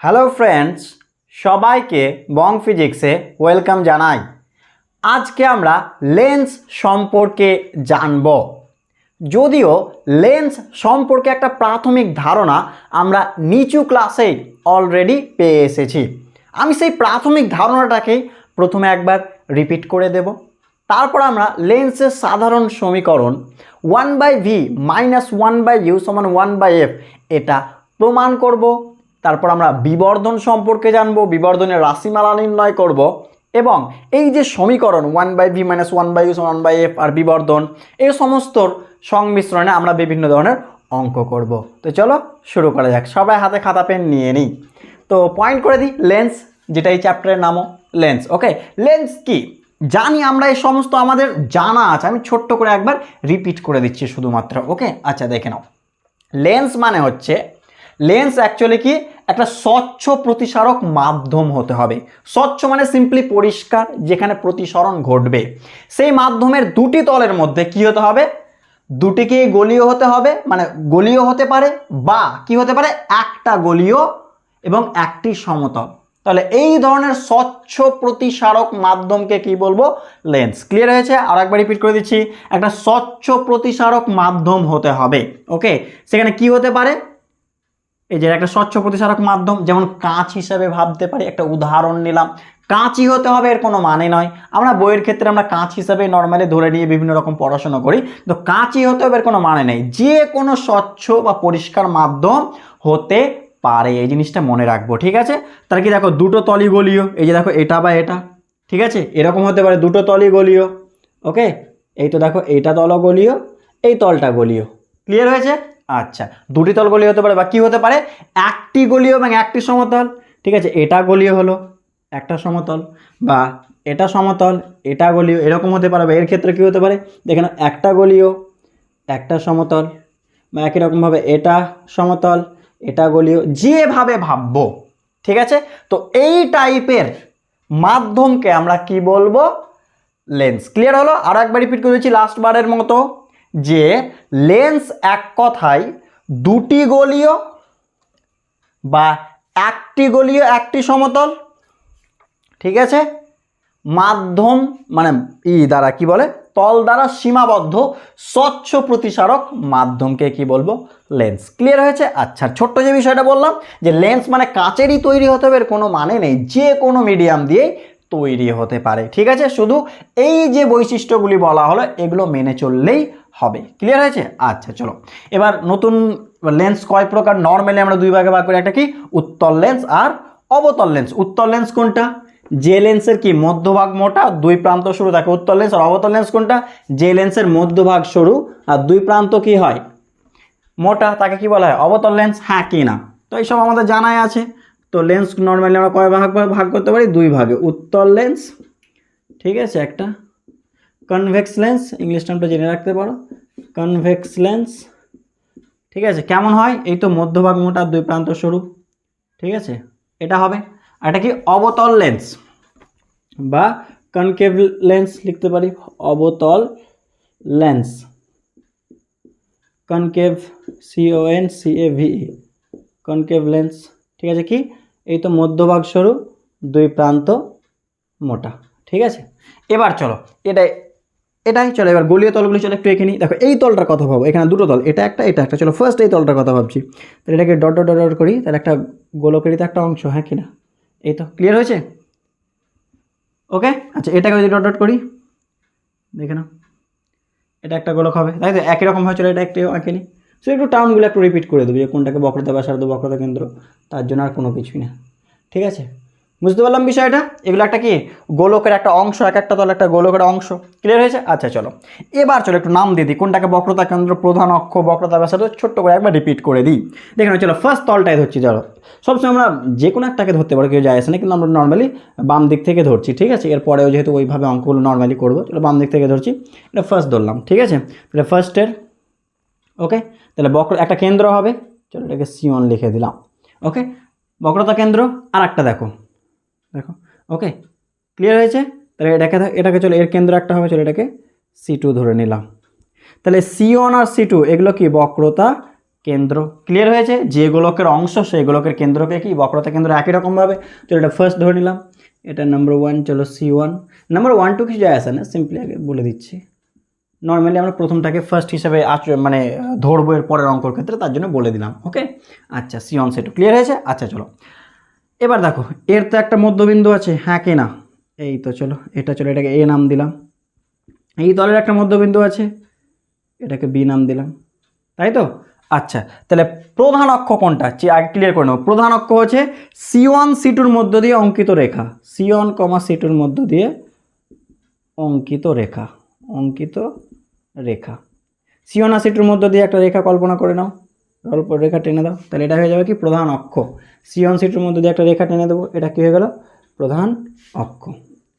Hello friends, সবাইকে বং ফিজিক্সে welcome জানাই। আজকে আমরা লেন্স সম্পর্কে জানব। যদিও লেন্স সম্পর্কে একটা প্রাথমিক ধারণা আমরা নিচু ক্লাসেই অলরেডি পেয়ে এসেছি। আমি সেই প্রাথমিক ধারণাটাকেই প্রথমে একবার রিপিট করে দেব। তারপর আমরা লেন্সের সাধারণ সমীকরণ 1/v - 1/u = 1/f এটা প্রমাণ করব। তারপর আমরা বিবর্ধন সম্পর্কে জানব, বিবর্ধনের রাশিমালা নির্ণয় করব এবং এই যে সমীকরণ 1/v - 1/u = 1/f আর বিবর্ধন, এই সমস্ত সংমিশ্রণে আমরা বিভিন্ন ধরনের অঙ্ক করব। তো চলো শুরু করা যাক। সবাই হাতে খাতা পেন নিয়ে নিই। তো পয়েন্ট করে দিই লেন্স, যেটা এই চ্যাপ্টারের নামও লেন্স। ওকে, লেন্স কি জানি আমরা, এই সমস্ত আমাদের জানা আছে। আমি ছোট্ট করে একবার রিপিট করে দিচ্ছি শুধুমাত্র। ওকে, আচ্ছা দেখে নাও। লেন্স মানে হচ্ছে, লেন্স অ্যাকচুয়ালি কি একটা স্বচ্ছ প্রতিসারক মাধ্যম হতে হবে। স্বচ্ছ মানে সিম্পলি পরিষ্কার, যেখানে প্রতিসরণ ঘটবে। সেই মাধ্যমের দুটি তলের মধ্যে কি হতে হবে? দুটিকেই গলীয় হতে হবে, মানে গলীয় হতে পারে বা কি হতে পারে, একটা গলীয় এবং একটি সমতল। তাহলে এই ধরনের স্বচ্ছ প্রতিসারক মাধ্যমকে কি বলবো? লেন্স। ক্লিয়ার হয়েছে? আর একবার রিপিট করে দিচ্ছি, একটা স্বচ্ছ প্রতিসারক মাধ্যম হতে হবে। ওকে, সেখানে কি হতে পারে? এই যে একটা স্বচ্ছ প্রতিসারক মাধ্যম, যেমন কাঁচ হিসাবে ভাবতে পারি। একটা উদাহরণ নিলাম, কাঁচই হতে হবে এর কোনো মানে নয়। আমরা বইয়ের ক্ষেত্রে আমরা কাঁচ হিসাবে নর্মালি ধরে নিয়ে বিভিন্ন রকম পড়াশোনা করি, তো কাঁচই হতে হবে এর কোনো মানে নেই। যে কোনো স্বচ্ছ বা পরিষ্কার মাধ্যম হতে পারে, এই জিনিসটা মনে রাখবো। ঠিক আছে? তার কি দেখো, দুটো তলই গলীয়। এই যে দেখো, এটা বা এটা, ঠিক আছে, এরকম হতে পারে, দুটো তলই গলীয়। ওকে, এই তো দেখো, এইটা তল গলীয়, এই তলটা গলীয়। ক্লিয়ার হয়েছে? আচ্ছা, দুটি তল গলীয় হতে পারে বা কি হতে পারে, একটি গলীয় এবং একটি সমতল। ঠিক আছে, এটা গলীয় হলো, একটা সমতল, বা এটা সমতল, এটা গলীয়, এরকম হতে পারে। বা এর ক্ষেত্রে কি হতে পারে, দেখেন, একটা গলীয়, একটা সমতল, বা একই রকমভাবে এটা সমতল, এটা গলীয়, যেভাবে ভাববো। ঠিক আছে, তো এই টাইপের মাধ্যমকে আমরা কি বলবো? লেন্স। ক্লিয়ার হলো? আরো একবার রিপিট করে দিচ্ছি লাস্ট বারের মতো, যে লেন্স এক কথায় দুটি গলীয় বা একটি গলীয় একটি সমতল, ঠিক আছে, মাধ্যম মানে দ্বারা কি বলে, তল দ্বারা সীমাবদ্ধ স্বচ্ছ প্রতিসারক মাধ্যমকে কি বলবো? লেন্স। ক্লিয়ার হয়েছে? আচ্ছা, ছোট্ট যে বিষয়টা বললাম, যে লেন্স মানে কাচেরই তৈরি হতে হবে এর কোনো মানে নেই, যে কোনো মিডিয়াম দিয়েই তৈরি হতে পারে। ঠিক আছে, শুধু এই যে বৈশিষ্ট্যগুলি বলা হলো এগুলো মেনে চললেই হবে। ক্লিয়ার হয়েছে? আচ্ছা চলো, এবার নতুন লেন্স কয় প্রকার? নর্মালি আমরা দুই ভাগে ভাগ করি, একটা কি উত্তল লেন্স আর অবতল লেন্স। উত্তল লেন্স কোনটা? যে লেন্সের কি মধ্যভাগ মোটা, দুই প্রান্ত সরু থাকে উত্তল লেন্স। আর অবতল লেন্স কোনটা? যে লেন্সের মধ্যভাগ সরু আর দুই প্রান্ত কি হয়, মোটা, তাকে কি বলা হয়? অবতল লেন্স। হ্যাঁ কি না? তো এইসব আমাদের জানাই আছে। তো লেন্স নর্মালি আমরা কয় ভাগ করতে পারি? দুই ভাগে। উত্তল লেন্স, ঠিক আছে, একটা কনভেক্স লেন্স, ইংলিশ টার্মটা জেনে রাখতে পারো, কনভেক্স লেন্স। ঠিক আছে, কেমন হয়? এই তো মধ্যভাগ মোটা, দুই প্রান্ত সরু, ঠিক আছে, এটা হবে। আর এটা কি? অবতল লেন্স বা কনকেভ লেন্স লিখতে পারি, অবতল lens, concave, CONCAVE, concave lens. ঠিক আছে, কি? এই তো মধ্যভাগ সরু, দুই প্রান্ত মোটা। ঠিক আছে, এবার চলো এটাই চলো, এবার গলীয় তলগুলি চলো একটু এঁকে নিই। দেখো, এই তলটার কথা ভাবো, এখানে দুটো তল, এটা একটা এটা একটা। চলো ফার্স্ট এই তলটার কথা ভাবছি, তাহলে এটাকে ডট ডট ডট করি, তাহলে একটা গোলকেরই তো একটা অংশ, হ্যাঁ কিনা? এই তো ক্লিয়ার হয়েছে? ওকে, আচ্ছা, এটাকে যদি ডট ডট করি, দেখে নাও, এটা একটা গোলক হবে, তাই তো? একই রকম হয়। চলো এটা একটু আঁকে নিই। সো একটু টার্মগুলো একটু রিপিট করে দেবো, যে কোনটাকে বক্রতা ব্যাসার্ধ, বক্রতা কেন্দ্র, তার জন্য আর কোনো কিছুই না। ঠিক আছে, বুঝতে পারলাম বিষয়টা? এগুলো একটা কি, গোলকের একটা অংশ, এক একটা তল একটা গোলকের অংশ। ক্লিয়ার হয়েছে? আচ্ছা চলো, এবার চলো একটু নাম দিয়ে দিই, কোনটাকে বক্রতা কেন্দ্র, প্রধান অক্ষ, বক্রতা ব্যাসার্ধ, ছোট্ট করে একবার রিপিট করে দিই। দেখুন, চলো ফার্স্ট তলটাই ধরছি। চলো, সবসময় আমরা যে কোনো একটাকে ধরতে পারি, কেউ যায় আসে না, কিন্তু আমরা নর্মালি বাম দিক থেকে ধরছি। ঠিক আছে, এরপরেও যেহেতু ওইভাবে অঙ্কগুলো নর্মালি করবো, চলো বাম দিক থেকে ধরছি। এটা ফার্স্ট ধরলাম। ঠিক আছে, তাহলে ফার্স্টের, ওকে, তাহলে বক্র একটা কেন্দ্র হবে। চলো এটাকে C1 লিখে দিলাম। ওকে, বক্রতা কেন্দ্র। আর একটা দেখো, ওকে, ক্লিয়ার হয়েছে? তাহলে এটাকে চলো, এর কেন্দ্র একটা হবে, চলো এটাকে C2 ধরে নিলাম। তাহলে C1 আর C2 এগুলো কি? বক্রতা কেন্দ্র। ক্লিয়ার হয়েছে? যে গোলকের অংশ সেই গোলকের কেন্দ্রকে কি বক্রতা কেন্দ্র একই রকমভাবে। তো এটা ফার্স্ট ধরে নিলাম, এটা নাম্বার 1, চলো C1। নাম্বার 1 2 কিছু যায় আসে না, সিম্পলি আগে বলে দিচ্ছি। নর্মালি আমরা প্রথমটাকে ফার্স্ট হিসাবে মানে ধরবো এর পরের অঙ্কর ক্ষেত্রে, তার জন্য বলে দিলাম। ওকে, আচ্ছা C1 C2 ক্লিয়ার হয়েছে। আচ্ছা চলো এবার দেখো, এর তো একটা মধ্যবিন্দু আছে, হ্যাঁ কি না? এই তো চলো এটাকে A নাম দিলাম। এই তলের একটা মধ্যবিন্দু আছে, এটাকে B নাম দিলাম, তাই তো? আচ্ছা, তাহলে প্রধান অক্ষ কোনটা আগে ক্লিয়ার করে নেব। প্রধান অক্ষ হচ্ছে C1 C2-র মধ্য দিয়ে অঙ্কিত রেখা, C1, C2-র মধ্য দিয়ে অঙ্কিত রেখা, C1 আর C2-র মধ্য দিয়ে একটা রেখা কল্পনা করে নাও, রেখা টেনে দাও, তাহলে এটা হয়ে যাবে কি প্রধান অক্ষ। C1 C2-র মধ্য দিয়ে একটা রেখা টেনে দেবো, এটা কি হয়ে গেল? প্রধান অক্ষ।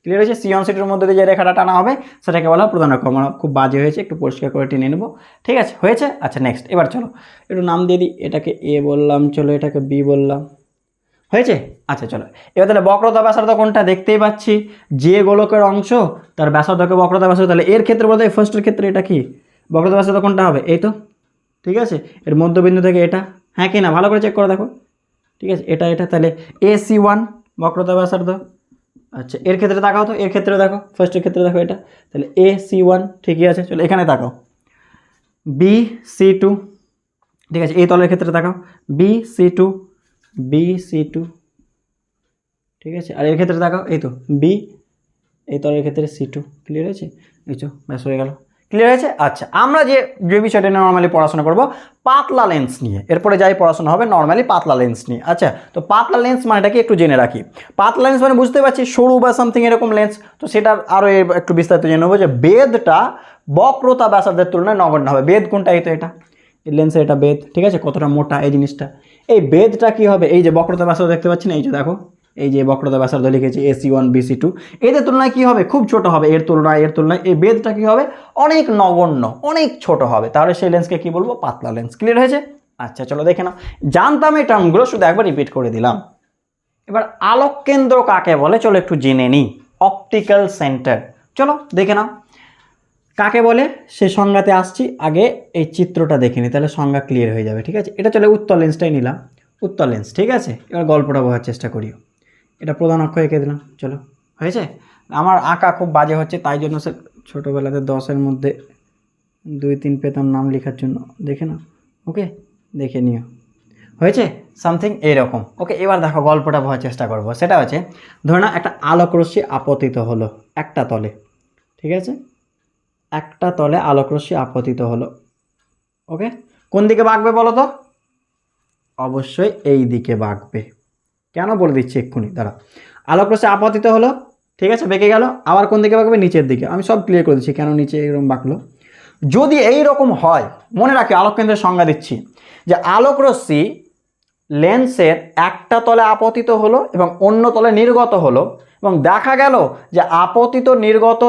ক্লিয়ার হয়েছে? C1 C2-র মধ্যে দিয়ে যে রেখাটা টানা হবে সেটাকে বলা প্রধান অক্ষ। আমার খুব বাজে হয়েছে, একটু পরিষ্কার করে টেনে নেব, ঠিক আছে? হয়েছে? আচ্ছা নেক্সট, এবার চলো একটু নাম দিয়ে দিই, এটাকে A বললাম, চলো এটাকে B বললাম, হয়েছে? আচ্ছা চলো এবার তাহলে বক্রতা ব্যাসার্ধ কোনটা দেখতেই পাচ্ছি, যে গোলকের অংশ তার ব্যাসার্ধকে বক্রতা ব্যাসার্ধ। তাহলে এর ক্ষেত্রে বলতে ফার্স্টের ক্ষেত্রে এটা কি বক্রতা ব্যাসার্ধ কোনটা হবে? এই তো, ঠিক আছে? এর মধ্যবিন্দু থেকে এটা, হ্যাঁ কি না? ভালো করে চেক করে দেখো, ঠিক আছে? এটা তাহলে AC1 বক্রতা ব্যাসার্ধ। আচ্ছা এর ক্ষেত্রে তাকাও তো, এর ক্ষেত্রে দেখো, ফার্স্টের ক্ষেত্রে দেখো এটা, তাহলে AC1 ঠিকই আছে। চলো এখানে তাকাও, BC2, ঠিক আছে? এই তলের ক্ষেত্রে তাকাও, BC2, ঠিক আছে? আর এর ক্ষেত্রে তাকাও, এই তো B, এই তলের ক্ষেত্রে C2। ক্লিয়ার হয়েছে? এই তো ব্যাস হয়ে গেল। ক্লিয়ার হয়েছে? আচ্ছা আমরা যে বিষয়টা নর্মালি পড়াশোনা করব পাতলা লেন্স নিয়ে, এরপরে যাই পড়াশোনা হবে নর্মালি পাতলা লেন্স নিয়ে। আচ্ছা তো পাতলা লেন্স মানেটা কি একটু জেনে রাখি। পাতলা লেন্স মানে বুঝতে পারছি সরু বা সামথিং এরকম লেন্স। তো সেটা আরও একটু বিস্তারিত জেনে নেবো যে বেদটা বক্রতা ব্যাসার্ধের তুলনায় নগণ্য হবে। বেদ কোনটা? এই তো এটা, এই লেন্সের এটা বেদ, ঠিক আছে? কতটা মোটা এই জিনিসটা, এই বেদটা কি হবে? এই যে বক্রতা ব্যাসার্ধ দেখতে পাচ্ছি না, এই যে দেখো, এই যে বক্রতা ব্যাসার্ধ লিখেছি AC1 BC2, এদের তুলনায় কি হবে? খুব ছোট হবে। এর তুলনায় এই বেদটা কি হবে? অনেক নগণ্য, অনেক ছোট হবে। তাহলে সেই লেন্সকে কি বলবো? পাতলা লেন্স। ক্লিয়ার হয়েছে? আচ্ছা চলো দেখে নাও, জানতাম এই টার্মগুলো, শুধু একবার রিপিট করে দিলাম। এবার আলোক কেন্দ্র কাকে বলে চলো একটু জেনে নিই। অপটিক্যাল সেন্টার, চলো দেখে নাও কাকে বলে, সে সংজ্ঞাতে আসছি। আগে এই চিত্রটা দেখে নিই, তাহলে সংজ্ঞা ক্লিয়ার হয়ে যাবে, ঠিক আছে? এটা চলে উত্তর লেন্সটাই নিলাম, উত্তর লেন্স, ঠিক আছে? এবার গল্পটা বোঝার চেষ্টা করিও। এটা প্রধান অক্ষ এঁকে দিলাম, চলো হয়েছে? আমার আঁকা খুব বাজে হচ্ছে, তাই জন্য সে ছোটোবেলাতে 10-এর মধ্যে 2-3 পেতাম নাম লেখার জন্য, দেখে নাও। ওকে, দেখে নিও, হয়েছে? সামথিং এইরকম। ওকে, এবার দেখো গল্পটা বোঝার চেষ্টা করবো। সেটা হচ্ছে ধরে না একটা আলোকরশ্মি আপতিত হলো একটা তলে, ঠিক আছে? একটা তলে আলোকরশ্মি আপতিত হলো। ওকে, কোন দিকে বাঁকবে বলো তো? অবশ্যই এই দিকে বাঁকবে। কেন বলে দিচ্ছি এক্ষুনি, দাঁড়া। আলোকরশ্মি আপতিত হলো, ঠিক আছে, বেঁকে গেল, আবার কোন দিকে বাঁকবে? নিচের দিকে। আমি সব ক্লিয়ার করে দিচ্ছি কেন নিচে এরকম বাঁকলো। যদি এই রকম হয়, মনে রাখি আলোক কেন্দ্রের সংজ্ঞা দিচ্ছি, যে আলোকরশ্মি লেন্সের একটা তলে আপতিত হলো এবং অন্য তলে নির্গত হলো, এবং দেখা গেল যে আপতিত নির্গত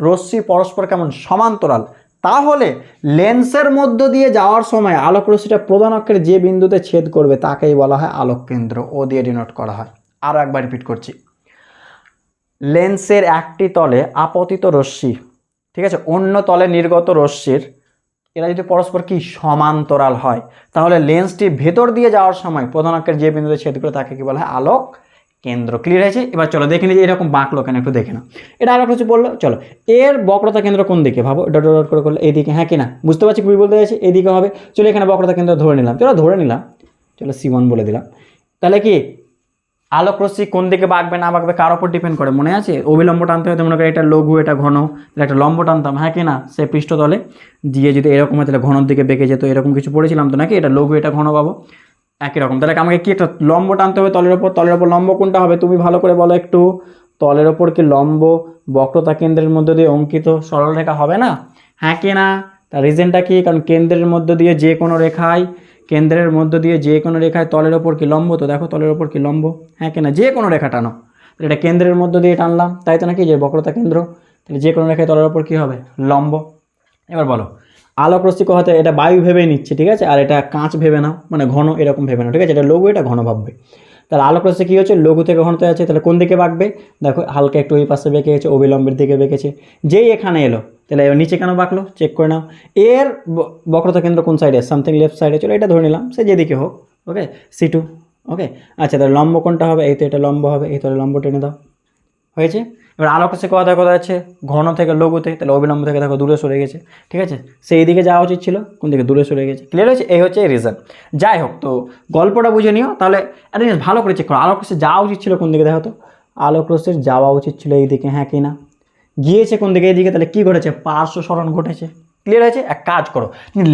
রশ্মি পরস্পর কেমন সমান্তরাল, তাহলে লেন্সের মধ্য দিয়ে যাওয়ার সময় আলোকরশ্মিটা প্রধান অক্ষের যে বিন্দুতে ছেদ করবে তাকেই বলা হয় আলোক কেন্দ্র, ও দিয়ে ডিনোট করা হয়। আরও একবার রিপিট করছি, লেন্সের একটি তলে আপতিত রশ্মি, ঠিক আছে, অন্য তলে নির্গত রশ্মির, এরা যদি পরস্পর কি সমান্তরাল হয়, তাহলে লেন্সটি ভেতর দিয়ে যাওয়ার সময় প্রধান অক্ষের যে বিন্দুতে ছেদ করে তাকে কি বলা হয়? আলোক কেন্দ্র। ক্লিয়ার হয়েছে? এবার চলো দেখে নিই যে এরকম বাঁকলো কেন, একটু দেখে নাও। এটা আরও কিছু বললো, চলো এর বক্রতা কেন্দ্র কোন দিকে ভাবো, ডট ডট করে করলে এইদিকে, হ্যাঁ কি না? বুঝতে পারছি কি বলতে চাইছি, এইদিকে হবে। চলো এখানে বক্রতা কেন্দ্র ধরে নিলাম, চলো C1 বলে দিলাম। তাহলে কি আলোকরশ্মি কোন দিকে বাঁকবে না বাঁকবে কার ওপর ডিপেন্ড করে? মনে আছে অভিলম্ব টানতে হয়, মনে করে এটা লঘু এটা ঘন, তাহলে একটা লম্ব টানতাম, হ্যাঁ কি না? সে পৃষ্ঠতলে দিয়ে যদি এরকম হয় তাহলে ঘনর দিকে বেঁকে যেত, এরকম কিছু পড়েছিলাম তো নাকি? এটা লঘু এটা ঘন পাবো, একই রকম। তাহলে আমাকে কি একটা লম্ব টানতে হবে তলের ওপর লম্ব কোনটা হবে তুমি ভালো করে বলো একটু? তলের ওপর কি লম্ব বক্রতা কেন্দ্রের মধ্যে দিয়ে অঙ্কিত সরলরেখা হবে না, হ্যাঁ কি না? তার রিজনটা কি? কারণ কেন্দ্রের মধ্য দিয়ে যে কোনো রেখায়, তলের ওপর কি লম্ব, তো দেখো তলের ওপর কি লম্ব, হ্যাঁ কি না? যে কোনো রেখা টানো, তাহলে এটা কেন্দ্রের মধ্য দিয়ে টানলাম, তাই তো নাকি? যে বক্রতা কেন্দ্র, তাহলে যে কোনো রেখায় তলের ওপর কি হবে? লম্ব। এবার বলো আলোকরশ্মি হয়তো এটা বায়ু ভেবে নিচ্ছে, ঠিক আছে, আর এটা কাঁচ ভেবে নাও, মানে ঘন এরকম ভেবে নাও, ঠিক আছে? এটা লঘু এটা ঘন ভাববে। তাহলে আলোক রশ্মি কী হচ্ছে, লঘু থেকে ঘনতে যাচ্ছে, তাহলে কোন দিকে বাঁকবে, দেখো হালকা একটু ওই পাশে বেঁকে গেছে, অবিলম্বের দিকে বেঁকেছে। যেই এখানে এলো তাহলে এবার নিচে কেন বাঁকলো চেক করে নাও। এর বক্রতা কেন্দ্র কোন সাইডে, সামথিং লেফট সাইডে, চলো এটা ধরে নিলাম, সে যেদিকে হোক। ওকে, C2। ওকে, আচ্ছা তাহলে লম্ব কোনটা হবে, এই তো এটা লম্ব হবে, এই তাহলে লম্ব টেনে দাও, হয়েছে। এবার আলোক রশ্মি কোথায় আছে, ঘন থেকে লঘুতে, তাহলে অবিলম্ব থেকে দেখো দূরে সরে গেছে, ঠিক আছে, সেই দিকে যাওয়া উচিত ছিল, কোন দিকে, দূরে সরে গেছে। ক্লিয়ার হয়েছে, এই হচ্ছে এই রিজন। যাই হোক, তো গল্পটা বুঝে নিও, তাহলে একটা জিনিস ভালো করে চেক করো, আলোক রশ্মি যাওয়া উচিত ছিল কোন দিকে, দেখো তো আলোক রশ্মির যাওয়া উচিত ছিল এই দিকে, হ্যাঁ কি না, গিয়েছে কোন দিকে, এইদিকে, তাহলে কী ঘটেছে, পার্শ্ব সরণ ঘটেছে। ক্লিয়ার হয়েছে। এক কাজ করো,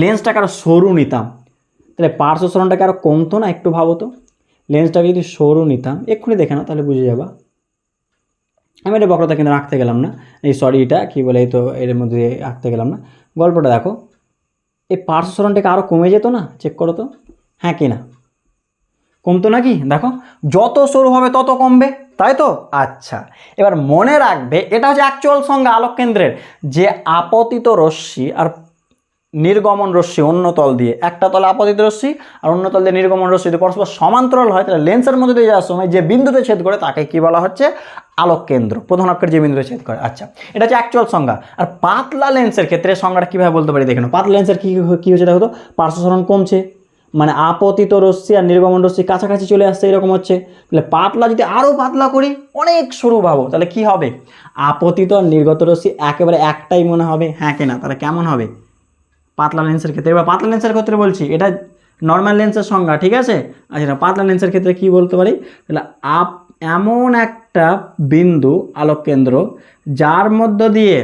লেন্সটাকে আরও সরু নিতাম, তাহলে পার্শ্ব সরণটাকে আরও কমতো না, একটু ভাবো তো, লেন্সটাকে যদি সরু নিতাম, এক্ষুনি দেখে না তাহলে বুঝে যাবা। আমি এটা বক্রতা কিন্তু আঁকতে গেলাম না, এই সরি এটা কী বলে, এই তো এর মধ্যে আঁকতে গেলাম না। গল্পটা দেখো, এই পার্শ্ব সরণটাকে আরও কমে যেত না, চেক করো তো, হ্যাঁ কি না, কমতো নাকি, দেখো যত সরু হবে তত কমবে, তাই তো। আচ্ছা, এবার মনে রাখবে এটা হচ্ছে অ্যাকচুয়াল সংজ্ঞা আলোক কেন্দ্রের, যে আপতিত রশ্মি আর নির্গমন রশ্মি অন্য তল দিয়ে, একটা তলে আপতিত রশ্মি আর অন্য তল দিয়ে নির্গমন রশ্মি যদি পরস্পর সমান্তরাল হয়, তাহলে লেন্সের মধ্যে দিয়ে যাওয়ার সময় যে বিন্দুতে ছেদ করে তাকে কি বলা হচ্ছে, আলোক কেন্দ্র, প্রধান অক্ষের যে বিন্দুতে ছেদ করে। আচ্ছা, এটা হচ্ছে অ্যাকচুয়াল সংজ্ঞা। আর পাতলা লেন্সের ক্ষেত্রে সংজ্ঞাটা কীভাবে বলতে পারি দেখে নাও। পাতলা লেন্সের কী হচ্ছে দেখো তো, পার্শ্ব সরণ কমছে, মানে আপতিত রশ্মি আর নির্গমন রশ্মি কাছাকাছি চলে আসছে, এরকম হচ্ছে। তাহলে পাতলা যদি আরও পাতলা করি, অনেক সরু ভাবো, তাহলে কি হবে, আপতিত আর নির্গত রশ্মি একেবারে একটাই মনে হবে, হ্যাঁ কি না, তাহলে কেমন হবে পাতলা লেন্সের ক্ষেত্রে। এবার পাতলা লেন্সের ক্ষেত্রে বলছি, এটা নর্মাল লেন্সের সংজ্ঞা, ঠিক আছে। আচ্ছা, পাতলা লেন্সের ক্ষেত্রে কি বলতে পারি, তাহলে এমন একটা বিন্দু আলোক কেন্দ্র যার মধ্য দিয়ে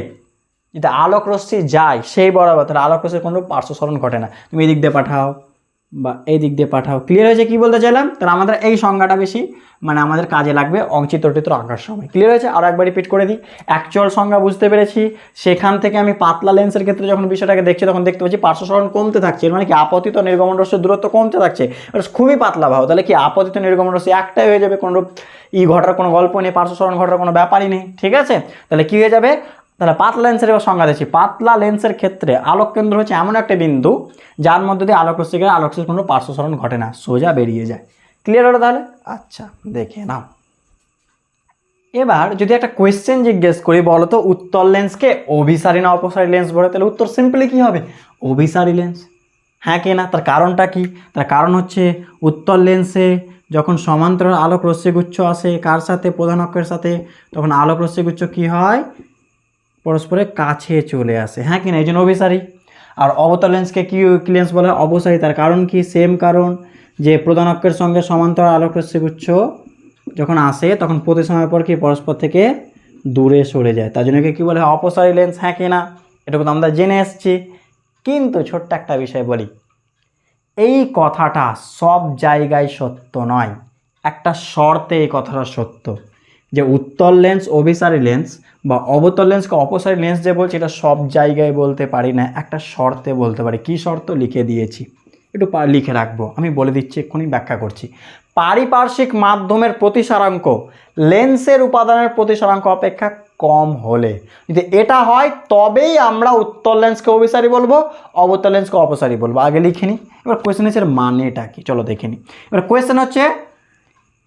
যদি আলোক রশ্মি যায় সেই বরাবর, তাহলে আলোক রশ্মির কোনো পার্শ্ব সরণ ঘটে না, তুমি এই দিক দিয়ে পাঠাও বা এই দিক দিয়ে পাঠাও। ক্লিয়ার হয়েছে কি বলতে চাইলাম, তাহলে আমাদের এই সংজ্ঞাটা বেশি মানে আমাদের কাজে লাগবে চিত্র আঁকার সময়। ক্লিয়ার হয়েছে, আরও একবার রিপিট করে দিই, অ্যাকচুয়াল সংজ্ঞা বুঝতে পেরেছি, সেখান থেকে আমি পাতলা লেন্সের ক্ষেত্রে যখন বিষয়টাকে দেখছি তখন দেখতে পাচ্ছি পার্শ্ব সরণ কমতে থাকছে, মানে কি আপতিত নির্গমন রশ্মির দূরত্ব কমতে থাকছে, এটা খুবই পাতলা ভাব, তাহলে কি আপতিত নির্গমন রশ্মি একটাই হয়ে যাবে, কোনো ঘটার কোনো গল্প নেই, পার্শ্ব সরণ ঘটার কোনো ব্যাপারই নেই, ঠিক আছে। তাহলে কি হয়ে যাবে, তাহলে পাতলা লেন্সের এবার সংজ্ঞা দিচ্ছি। পাতলা লেন্সের ক্ষেত্রে আলোক কেন্দ্র হচ্ছে এমন একটা বিন্দু যার মধ্যে দিয়ে আলোক রশ্মি গেলে আলোক রশ্মির কোনো পার্শ্ব সরণ ঘটে না, সোজা বেরিয়ে যায়। ক্লিয়ার হলো তাহলে। আচ্ছা, দেখে নাও। এবার যদি একটা কোয়েশ্চেন জিজ্ঞেস করি, বলো তো উত্তল লেন্সকে অভিসারী না অপসারী লেন্স বলে, তাহলে উত্তর সিম্পলি কি হবে, অভিসারী লেন্স, হ্যাঁ কি না। তার কারণটা কি, তার কারণ হচ্ছে উত্তল লেন্সে যখন সমান্তরাল আলোক রশ্মিগুচ্ছ আসে কার সাথে, প্রধান অক্ষের সাথে, তখন আলোক রশ্মিগুচ্ছ কি হয়, পরস্পরের কাছে চলে আসে, হ্যাঁ কি না, এই জন্য অভিসারী। আর অবতল লেন্সকে কি লেন্স বলা হয়, অবসারী। তার কারণ কি, সেম কারণ, যে প্রধান অক্ষের সঙ্গে সমান্তরাল আলোক রশ্মিগুচ্ছ যখন আসে তখন প্রতি সময় পর কি পরস্পর থেকে দূরে সরে যায়, তার জন্য কি বলে অপসারী লেন্স, হ্যাঁ কি না। এটুকু তো আমরা জেনে এসেছি। কিন্তু ছোট্ট একটা বিষয় বলি, এই কথাটা সব জায়গায় সত্য নয়, একটা শর্তে এই কথাটা সত্য, যে উত্তল লেন্স অভিসারী লেন্স বা অবতল লেন্সকে অপসারী লেন্স যে বলছে, এটা সব জায়গায় বলতে পারি না, একটা শর্তে বলতে পারি। কি শর্ত লিখে দিয়েছি, একটু লিখে রাখবো, আমি বলে দিচ্ছি, এক্ষুনি ব্যাখ্যা করছি। পারিপার্শ্বিক মাধ্যমের প্রতিসারাঙ্ক লেন্সের উপাদানের প্রতিসারাঙ্ক অপেক্ষা কম হলে, যদি এটা হয় তবেই আমরা উত্তল লেন্সকে অভিসারী বলবো, অবতল লেন্সকে অপসারী বলবো। আগে লিখে নিই। এবার কোয়েশ্চেন এর মানেটা কি, চলো দেখে নিই। এবার কোয়েশ্চেন হচ্ছে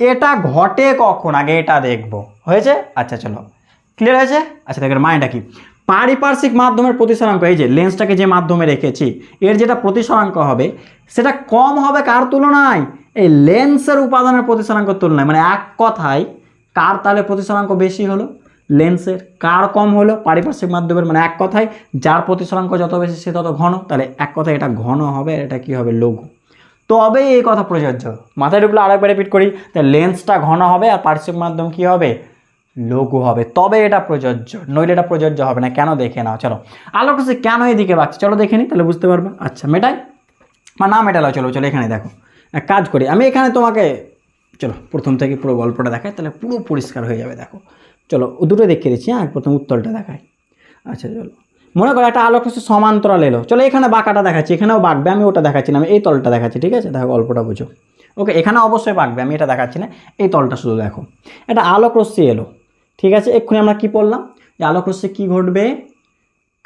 এটা ঘটে কখন, আগে এটা দেখবো, হয়েছে। আচ্ছা চলো, ক্লিয়ার হয়েছে। আচ্ছা দেখেন মানেটা কি, পারিপার্শ্বিক মাধ্যমের প্রতিসারাঙ্ক, এই যে লেন্সটাকে যে মাধ্যমে রেখেছি এর যেটা প্রতিসারাঙ্ক হবে সেটা কম হবে কার তুলনায়, এই লেন্সের উপাদানের প্রতিসারাঙ্কের তুলনায়। মানে এক কথায় কার তাহলে প্রতিসারাঙ্ক বেশি হলো, লেন্সের। কার কম হলো, পারিপার্শ্বিক মাধ্যমের। মানে এক কথায় যার প্রতিসারাঙ্ক যত বেশি সে তত ঘন, তাহলে এক কথায় এটা ঘন হবে আর এটা কি হবে, লঘু। তবেই এই কথা প্রযোজ্য। মাথায় ঢুকলে আরেকবার রিপিট করি, তাহলে লেন্সটা ঘন হবে আর পার্শ্বিক মাধ্যম কি হবে, লঘু হবে, তবে এটা প্রযোজ্য, নইলে এটা প্রযোজ্য হবে না। কেন দেখে নাও, চলো আলোক রশ্মি কেন এদিকে বাড়ছে, চলো দেখে নিই, তাহলে বুঝতে পারবে। আচ্ছা মেটাই বা না মেটালো, চলো চলো এখানে দেখো, এক কাজ করি আমি এখানে তোমাকে, চলো প্রথম থেকে পুরো গল্পটা দেখাই, তাহলে পুরো পরিষ্কার হয়ে যাবে। দেখো চলো দুটো দেখিয়ে দিচ্ছি, হ্যাঁ প্রথম উত্তরটা দেখাই। আচ্ছা চলো, মনে করো একটা আলোক রশ্মি সমান্তরাল এলো, চলো এখানে বাঁকাটা দেখাচ্ছি, এখানেও বাঁকবে, আমি ওটা দেখাচ্ছি না, আমি এই তলটা দেখাচ্ছি, ঠিক আছে। দেখো গল্পটা বুঝো। ওকে, এখানে অবশ্যই বাঁকবে, আমি এটা দেখাচ্ছি না, এই তলটা শুধু দেখো। একটা আলোক রশ্মি এলো, ঠিক আছে। এক্ষুনি আমরা কি বললাম, যে আলোক রশ্মি কী ঘটবে,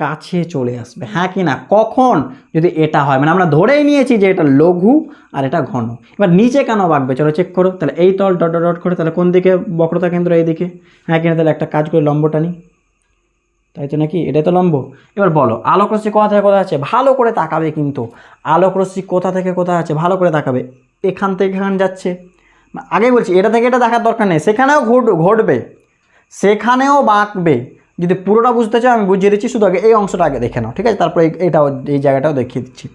কাছে চলে আসবে, হ্যাঁ কি না? কখন? যদি এটা হয়, মানে আমরা ধরেই নিয়েছি যে এটা লঘু আর এটা ঘন। এবার নিচে কেন বাঁকবে চলো চেক করো। তাহলে এই তল ডট ডট ডট করে, তাহলে কোন দিকে বক্রতা কেন্দ্র? এইদিকে, হ্যাঁ কিনা? তাহলে একটা কাজ করে লম্বটা নিই, তাই তো নাকি? এটাই তো লম্ব। এবার বলো আলোক রশ্মি কোথা থেকে কোথায় আছে? ভালো করে তাকাবে কিন্তু, আলোক রশ্মি কোথা থেকে কোথায় আছে ভালো করে তাকাবে। এখান থেকে এখানে যাচ্ছে, আগেই বলছি এটা থেকে এটা দেখার দরকার নেই, সেখানেও ঘটবে, সেখানেও বাঁকবে। যদি পুরোটা বুঝতে চাও আমি বুঝিয়ে দিচ্ছি, শুধু আগে এই অংশটা আগে দেখে নাও, ঠিক আছে? তারপরে এইটাও, এই জায়গাটাও দেখিয়ে দিচ্ছি।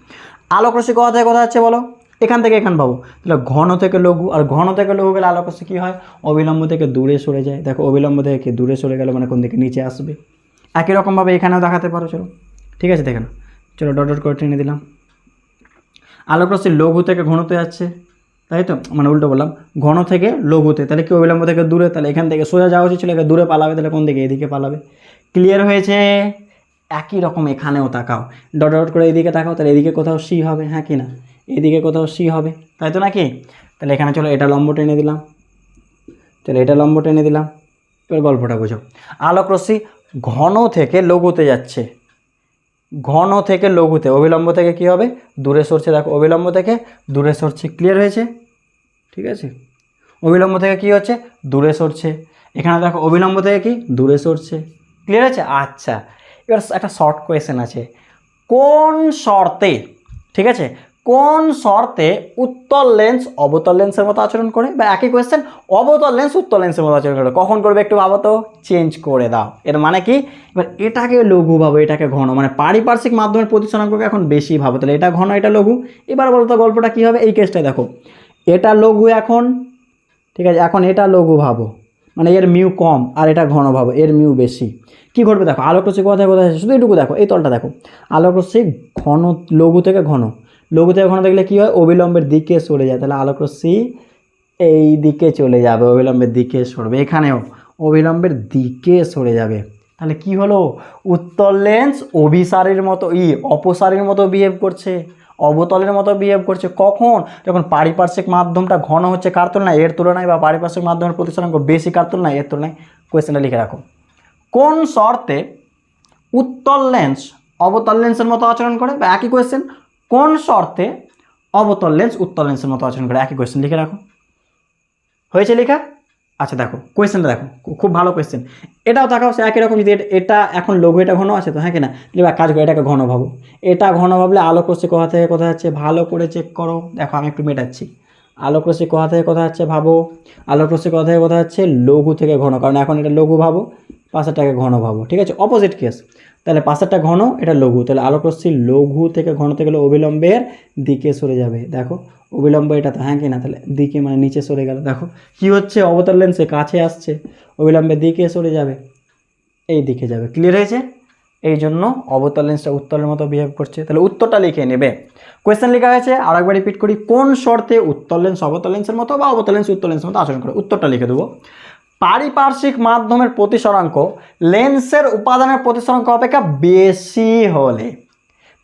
আলোক রশ্মি কোথা থেকে কোথায় আছে বলো? এখান থেকে এখান পাবো, তাহলে ঘন থেকে লঘু, আর ঘন থেকে লঘু গেলে আলোক রশ্মি কী হয়? অবিলম্ব থেকে দূরে সরে যায়। দেখো অবিলম্ব থেকে দূরে সরে গেলে মানে কোন দিকে? নিচে আসবে। একই রকমভাবে এখানেও দেখাতে পারো, চলো ঠিক আছে দেখে নাও। চলো ডট ডট করে টেনে দিলাম। আলোক রশ্মি লঘু থেকে ঘনতে যাচ্ছে, তাই তো? মানে উল্টো বললাম, ঘন থেকে লঘুতে, তাহলে কি অবিলম্ব থেকে দূরে? তাহলে এখান থেকে সোজা যাওয়া উচিত ছিল, এখানে দূরে পালাবে, তাহলে কোন দিকে? এদিকে পালাবে। ক্লিয়ার হয়েছে? একই রকম এখানেও তাকাও, ডট ডট করে এদিকে তাকাও, তাহলে এদিকে কোথাও সি হবে, হ্যাঁ কি না? এদিকে কোথাও সি হবে, তাই তো নাকি? তাহলে এখানে চলো এটা লম্ব টেনে দিলাম, চলো এটা লম্ব টেনে দিলাম। এবার গল্পটা বুঝো। আলোক রশ্মি ঘন থেকে লঘুতে যাচ্ছে, ঘন থেকে লঘুতে, অবিলম্ব থেকে কি হবে? দূরে সরছে। দেখো অবিলম্ব থেকে দূরে সরছে। ক্লিয়ার হয়েছে? ঠিক আছে, অবিলম্ব থেকে কি হচ্ছে? দূরে সরছে। এখানে দেখো অবিলম্ব থেকে কি? দূরে সরছে। ক্লিয়ার আছে? আচ্ছা, এবার একটা শর্ট কোয়েশ্চেন আছে, কোন শর্তে, ঠিক আছে, কোন শর্তে উত্তল লেন্স অবতল লেন্সের মতো আচরণ করে? বা একই কোয়েশ্চেন, অবতল লেন্স উত্তল লেন্সের মতো আচরণ করে, কখন করবে একটু ভাবো তো, চেঞ্জ করে দাও। এর মানে কি? এবার এটাকে লঘু ভাবো, এটাকে ঘন, মানে পারিপার্শ্বিক মাধ্যমের প্রতিসরাঙ্ককে এখন বেশি ভাবো। তাহলে এটা ঘন, এটা লঘু। এবার বলো তো গল্পটা কী হবে? এই কেসটায় দেখো, এটা লঘু এখন, ঠিক আছে, এখন এটা লঘু ভাবো, মানে এর মিউ কম, আর এটা ঘন ভাবো, এর মিউ বেশি। কি ঘটবে দেখো, আলোক রশ্মি কোথায় কোথায় আছে? শুধু এটুকু দেখো, এই তলটা দেখো, আলোক রশ্মি ঘন, লঘু থেকে ঘন, লঘু থেকে ঘন দেখলে কি হয়? অবিলম্বের দিকে সরে যায়, তাহলে আলোক রশ্মি এই দিকে চলে যাবে, অবিলম্বের দিকে সরবে। এখানেও অবিলম্বের দিকে সরে যাবে, তাহলে কি হলো? উত্তল লেন্স অভিসারীর মতো, অপসারীর মতো বিহেভ করছে, অবতলের মতো বিহেভ করছে। কখন? যখন পারিপার্শ্বিক মাধ্যমটা ঘন হচ্ছে কার তুলনায়? এর তুলনায়, বা পারিপার্শ্বিক মাধ্যমের প্রতিসরাঙ্ক বেশি কার তুলনায়? এর তুলনায়। কোয়েশ্চেনটা লিখে রাখো, কোন শর্তে উত্তল লেন্স অবতল লেন্সের মতো আচরণ করে? বা একই কোয়েশ্চেন, কোন শর্তে অবতল লেন্স উত্তল লেন্সের মতো আচরণ করে? একই কোয়েশ্চেন লিখে রাখো। হয়েছে লেখা? আচ্ছা দেখো কোয়েশ্চেনটা দেখো, খুব ভালো কোয়েশ্চেন। এটাও দেখাও সে একই রকম। যদি এটা এখন লঘু, এটা ঘন আছে তো, হ্যাঁ কিনা? এবার কাজ করো, এটাকে ঘন ভাবো। এটা ঘন ভাবলে আলোক রশ্মি কোথা থেকে কোথায় যাচ্ছে ভালো করে চেক করো। দেখো আমি একটু মেটাচ্ছি। আলোক রশ্মি কোথা থেকে কোথায় যাচ্ছে ভাবো। আলোক রশ্মি কোথা থেকে কোথায় যাচ্ছে? লঘু থেকে ঘন, কারণ এখন এটা লঘু ভাবো, পাশেরটাকে ঘন ভাবো, ঠিক আছে? Opposite case. তাহলে পাশেরটা ঘন, এটা লঘু, তাহলে আলোক রশ্মি লঘু থেকে ঘনতে গেলে অবিলম্বের দিকে সরে যাবে। দেখো অবিলম্ব এটা তো, হ্যাঁ কি না? তাহলে দিকে মানে নিচে সরে গেল। দেখো কি হচ্ছে? অবতল লেন্সে কাছে আসছে, অবিলম্বের দিকে সরে যাবে, এই দিকে যাবে। ক্লিয়ার হয়েছে? এই জন্য অবতল লেন্সটা উত্তলের মতো বিহেভ করছে। তাহলে উত্তরটা লিখে নেবে। কোয়েশ্চেন লেখা হয়েছে, আর একবার রিপিট করি, কোন শর্তে উত্তল লেন্স অবতল লেন্সের মতো বা অবতল লেন্স উত্তল লেন্সের মতো আচরণ করে? উত্তরটা লিখে দেবো, পারিপার্শ্বিক মাধ্যমের প্রতিসরাঙ্ক লেন্সের উপাদানের প্রতিসরাঙ্ক অপেক্ষা বেশি হলে,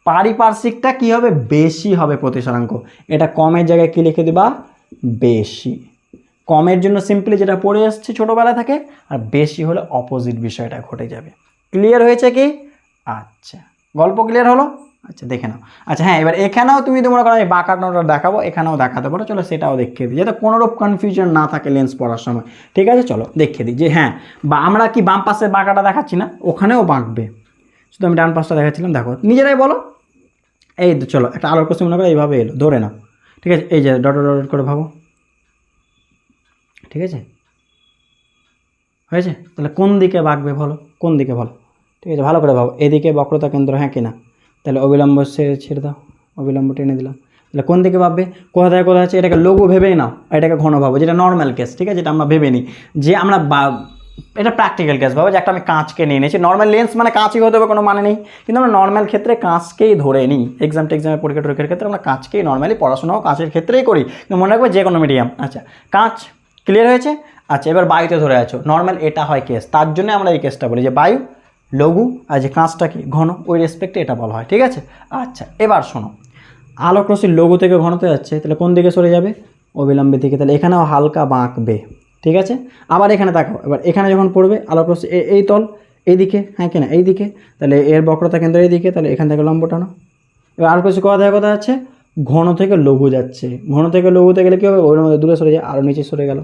পারিপার্শ্বিকটা কি হবে? বেশি হবে প্রতিসরাঙ্ক। এটা কমের জায়গায় কি লিখে দিবা? বেশি। কমের জন্য সিম্পলি যেটা পড়ে আসছে ছোটোবেলা থেকে, আর বেশি হলে অপোজিট বিষয়টা ঘটে যাবে। ক্লিয়ার হয়েছে কি? আচ্ছা, গল্প ক্লিয়ার হলো? আচ্ছা দেখে নাও। আচ্ছা হ্যাঁ, এবার এখানেও তুমি তো মনে করো আমি বাঁকানোটা দেখাবো, এখানেও দেখাতে পারো, চলো সেটাও দেখিয়ে দিই, যাতে কোনোরূপ কনফিউশন না থাকে লেন্স পড়ার সময়। ঠিক আছে, চলো দেখিয়ে দিই যে হ্যাঁ, বা আমরা কি বাম পাশে বাঁকাটা দেখাচ্ছি না, ওখানেও বাঁকবে, শুধু আমি ডান পাশটা দেখাচ্ছিলাম। দেখো নিজেরাই বলো। এই তো চলো, একটা আলোর কোশ্চেন মনে করো এইভাবে এলো, ধরে নাও, ঠিক আছে? এই যে ডট ডট ডট করে ভাবো, ঠিক আছে? হয়েছে? তাহলে কোন দিকে বাঁকবে বলো, কোন দিকে বলো? ঠিক আছে, ভালো করে ভাবো। এদিকে বক্রতা কেন্দ্র, হ্যাঁ কিনা? তাহলে অবিলম্ব ছেড়ে দাও, অবিলম্ব টেনে দিলাম। তাহলে কোন দিকে ভাববে? কোথায় কোথায় আছে? এটাকে লঘু ভেবেই নাও, এটাকে ঘন ভাবো, যেটা নর্মাল কেস, ঠিক আছে? যেটা আমরা ভেবে নিই যে আমরা এটা প্র্যাকটিক্যাল কেস ভাবো, যে একটা আমি কাঁচকে নিয়ে নিয়েছি। নর্মাল লেন্স মানে কাঁচই হতে হবে, কোনো মানে নেই, কিন্তু আমরা নর্মাল ক্ষেত্রে কাঁচকেই ধরে নিই। এক্সামের পরীক্ষা টরীক্ষার ক্ষেত্রে আমরা কাঁচকেই নর্মালি পড়াশোনাও কাঁচের ক্ষেত্রেই করি, কিন্তু মনে রাখবে যে কোনো মিডিয়াম। আচ্ছা কাঁচ ক্লিয়ার হয়েছে? আচ্ছা এবার বায়ুতে ধরে আছো, নর্মাল এটা হয় কেস, তার জন্য আমরা এই কেসটা বলি যে বায়ু লঘু আর যে কাঁচটা কি ঘন, ওই রেসপেক্টে এটা বলা হয়, ঠিক আছে? আচ্ছা এবার শোনো, আলোক রশ্মি লঘু থেকে ঘনতে যাচ্ছে, তাহলে কোন দিকে সরে যাবে? অবিলম্বের দিকে, তাহলে এখানেও হালকা বাঁকবে, ঠিক আছে? আবার এখানে তাকাও, এবার এখানে যখন পড়বে আলোক রশ্মি এই তল, এইদিকে, হ্যাঁ কিনা এইদিকে, তাহলে এর বক্রতা কেন্দ্র এইদিকে, তাহলে এখান থেকে লম্ব টানো। এবার আর কিছু কথা যাচ্ছে, ঘন থেকে লঘু যাচ্ছে, ঘন থেকে লঘুতে গেলে কী হবে, ওর মধ্যে দূরে সরে যায়, আরও নিচে সরে গেল।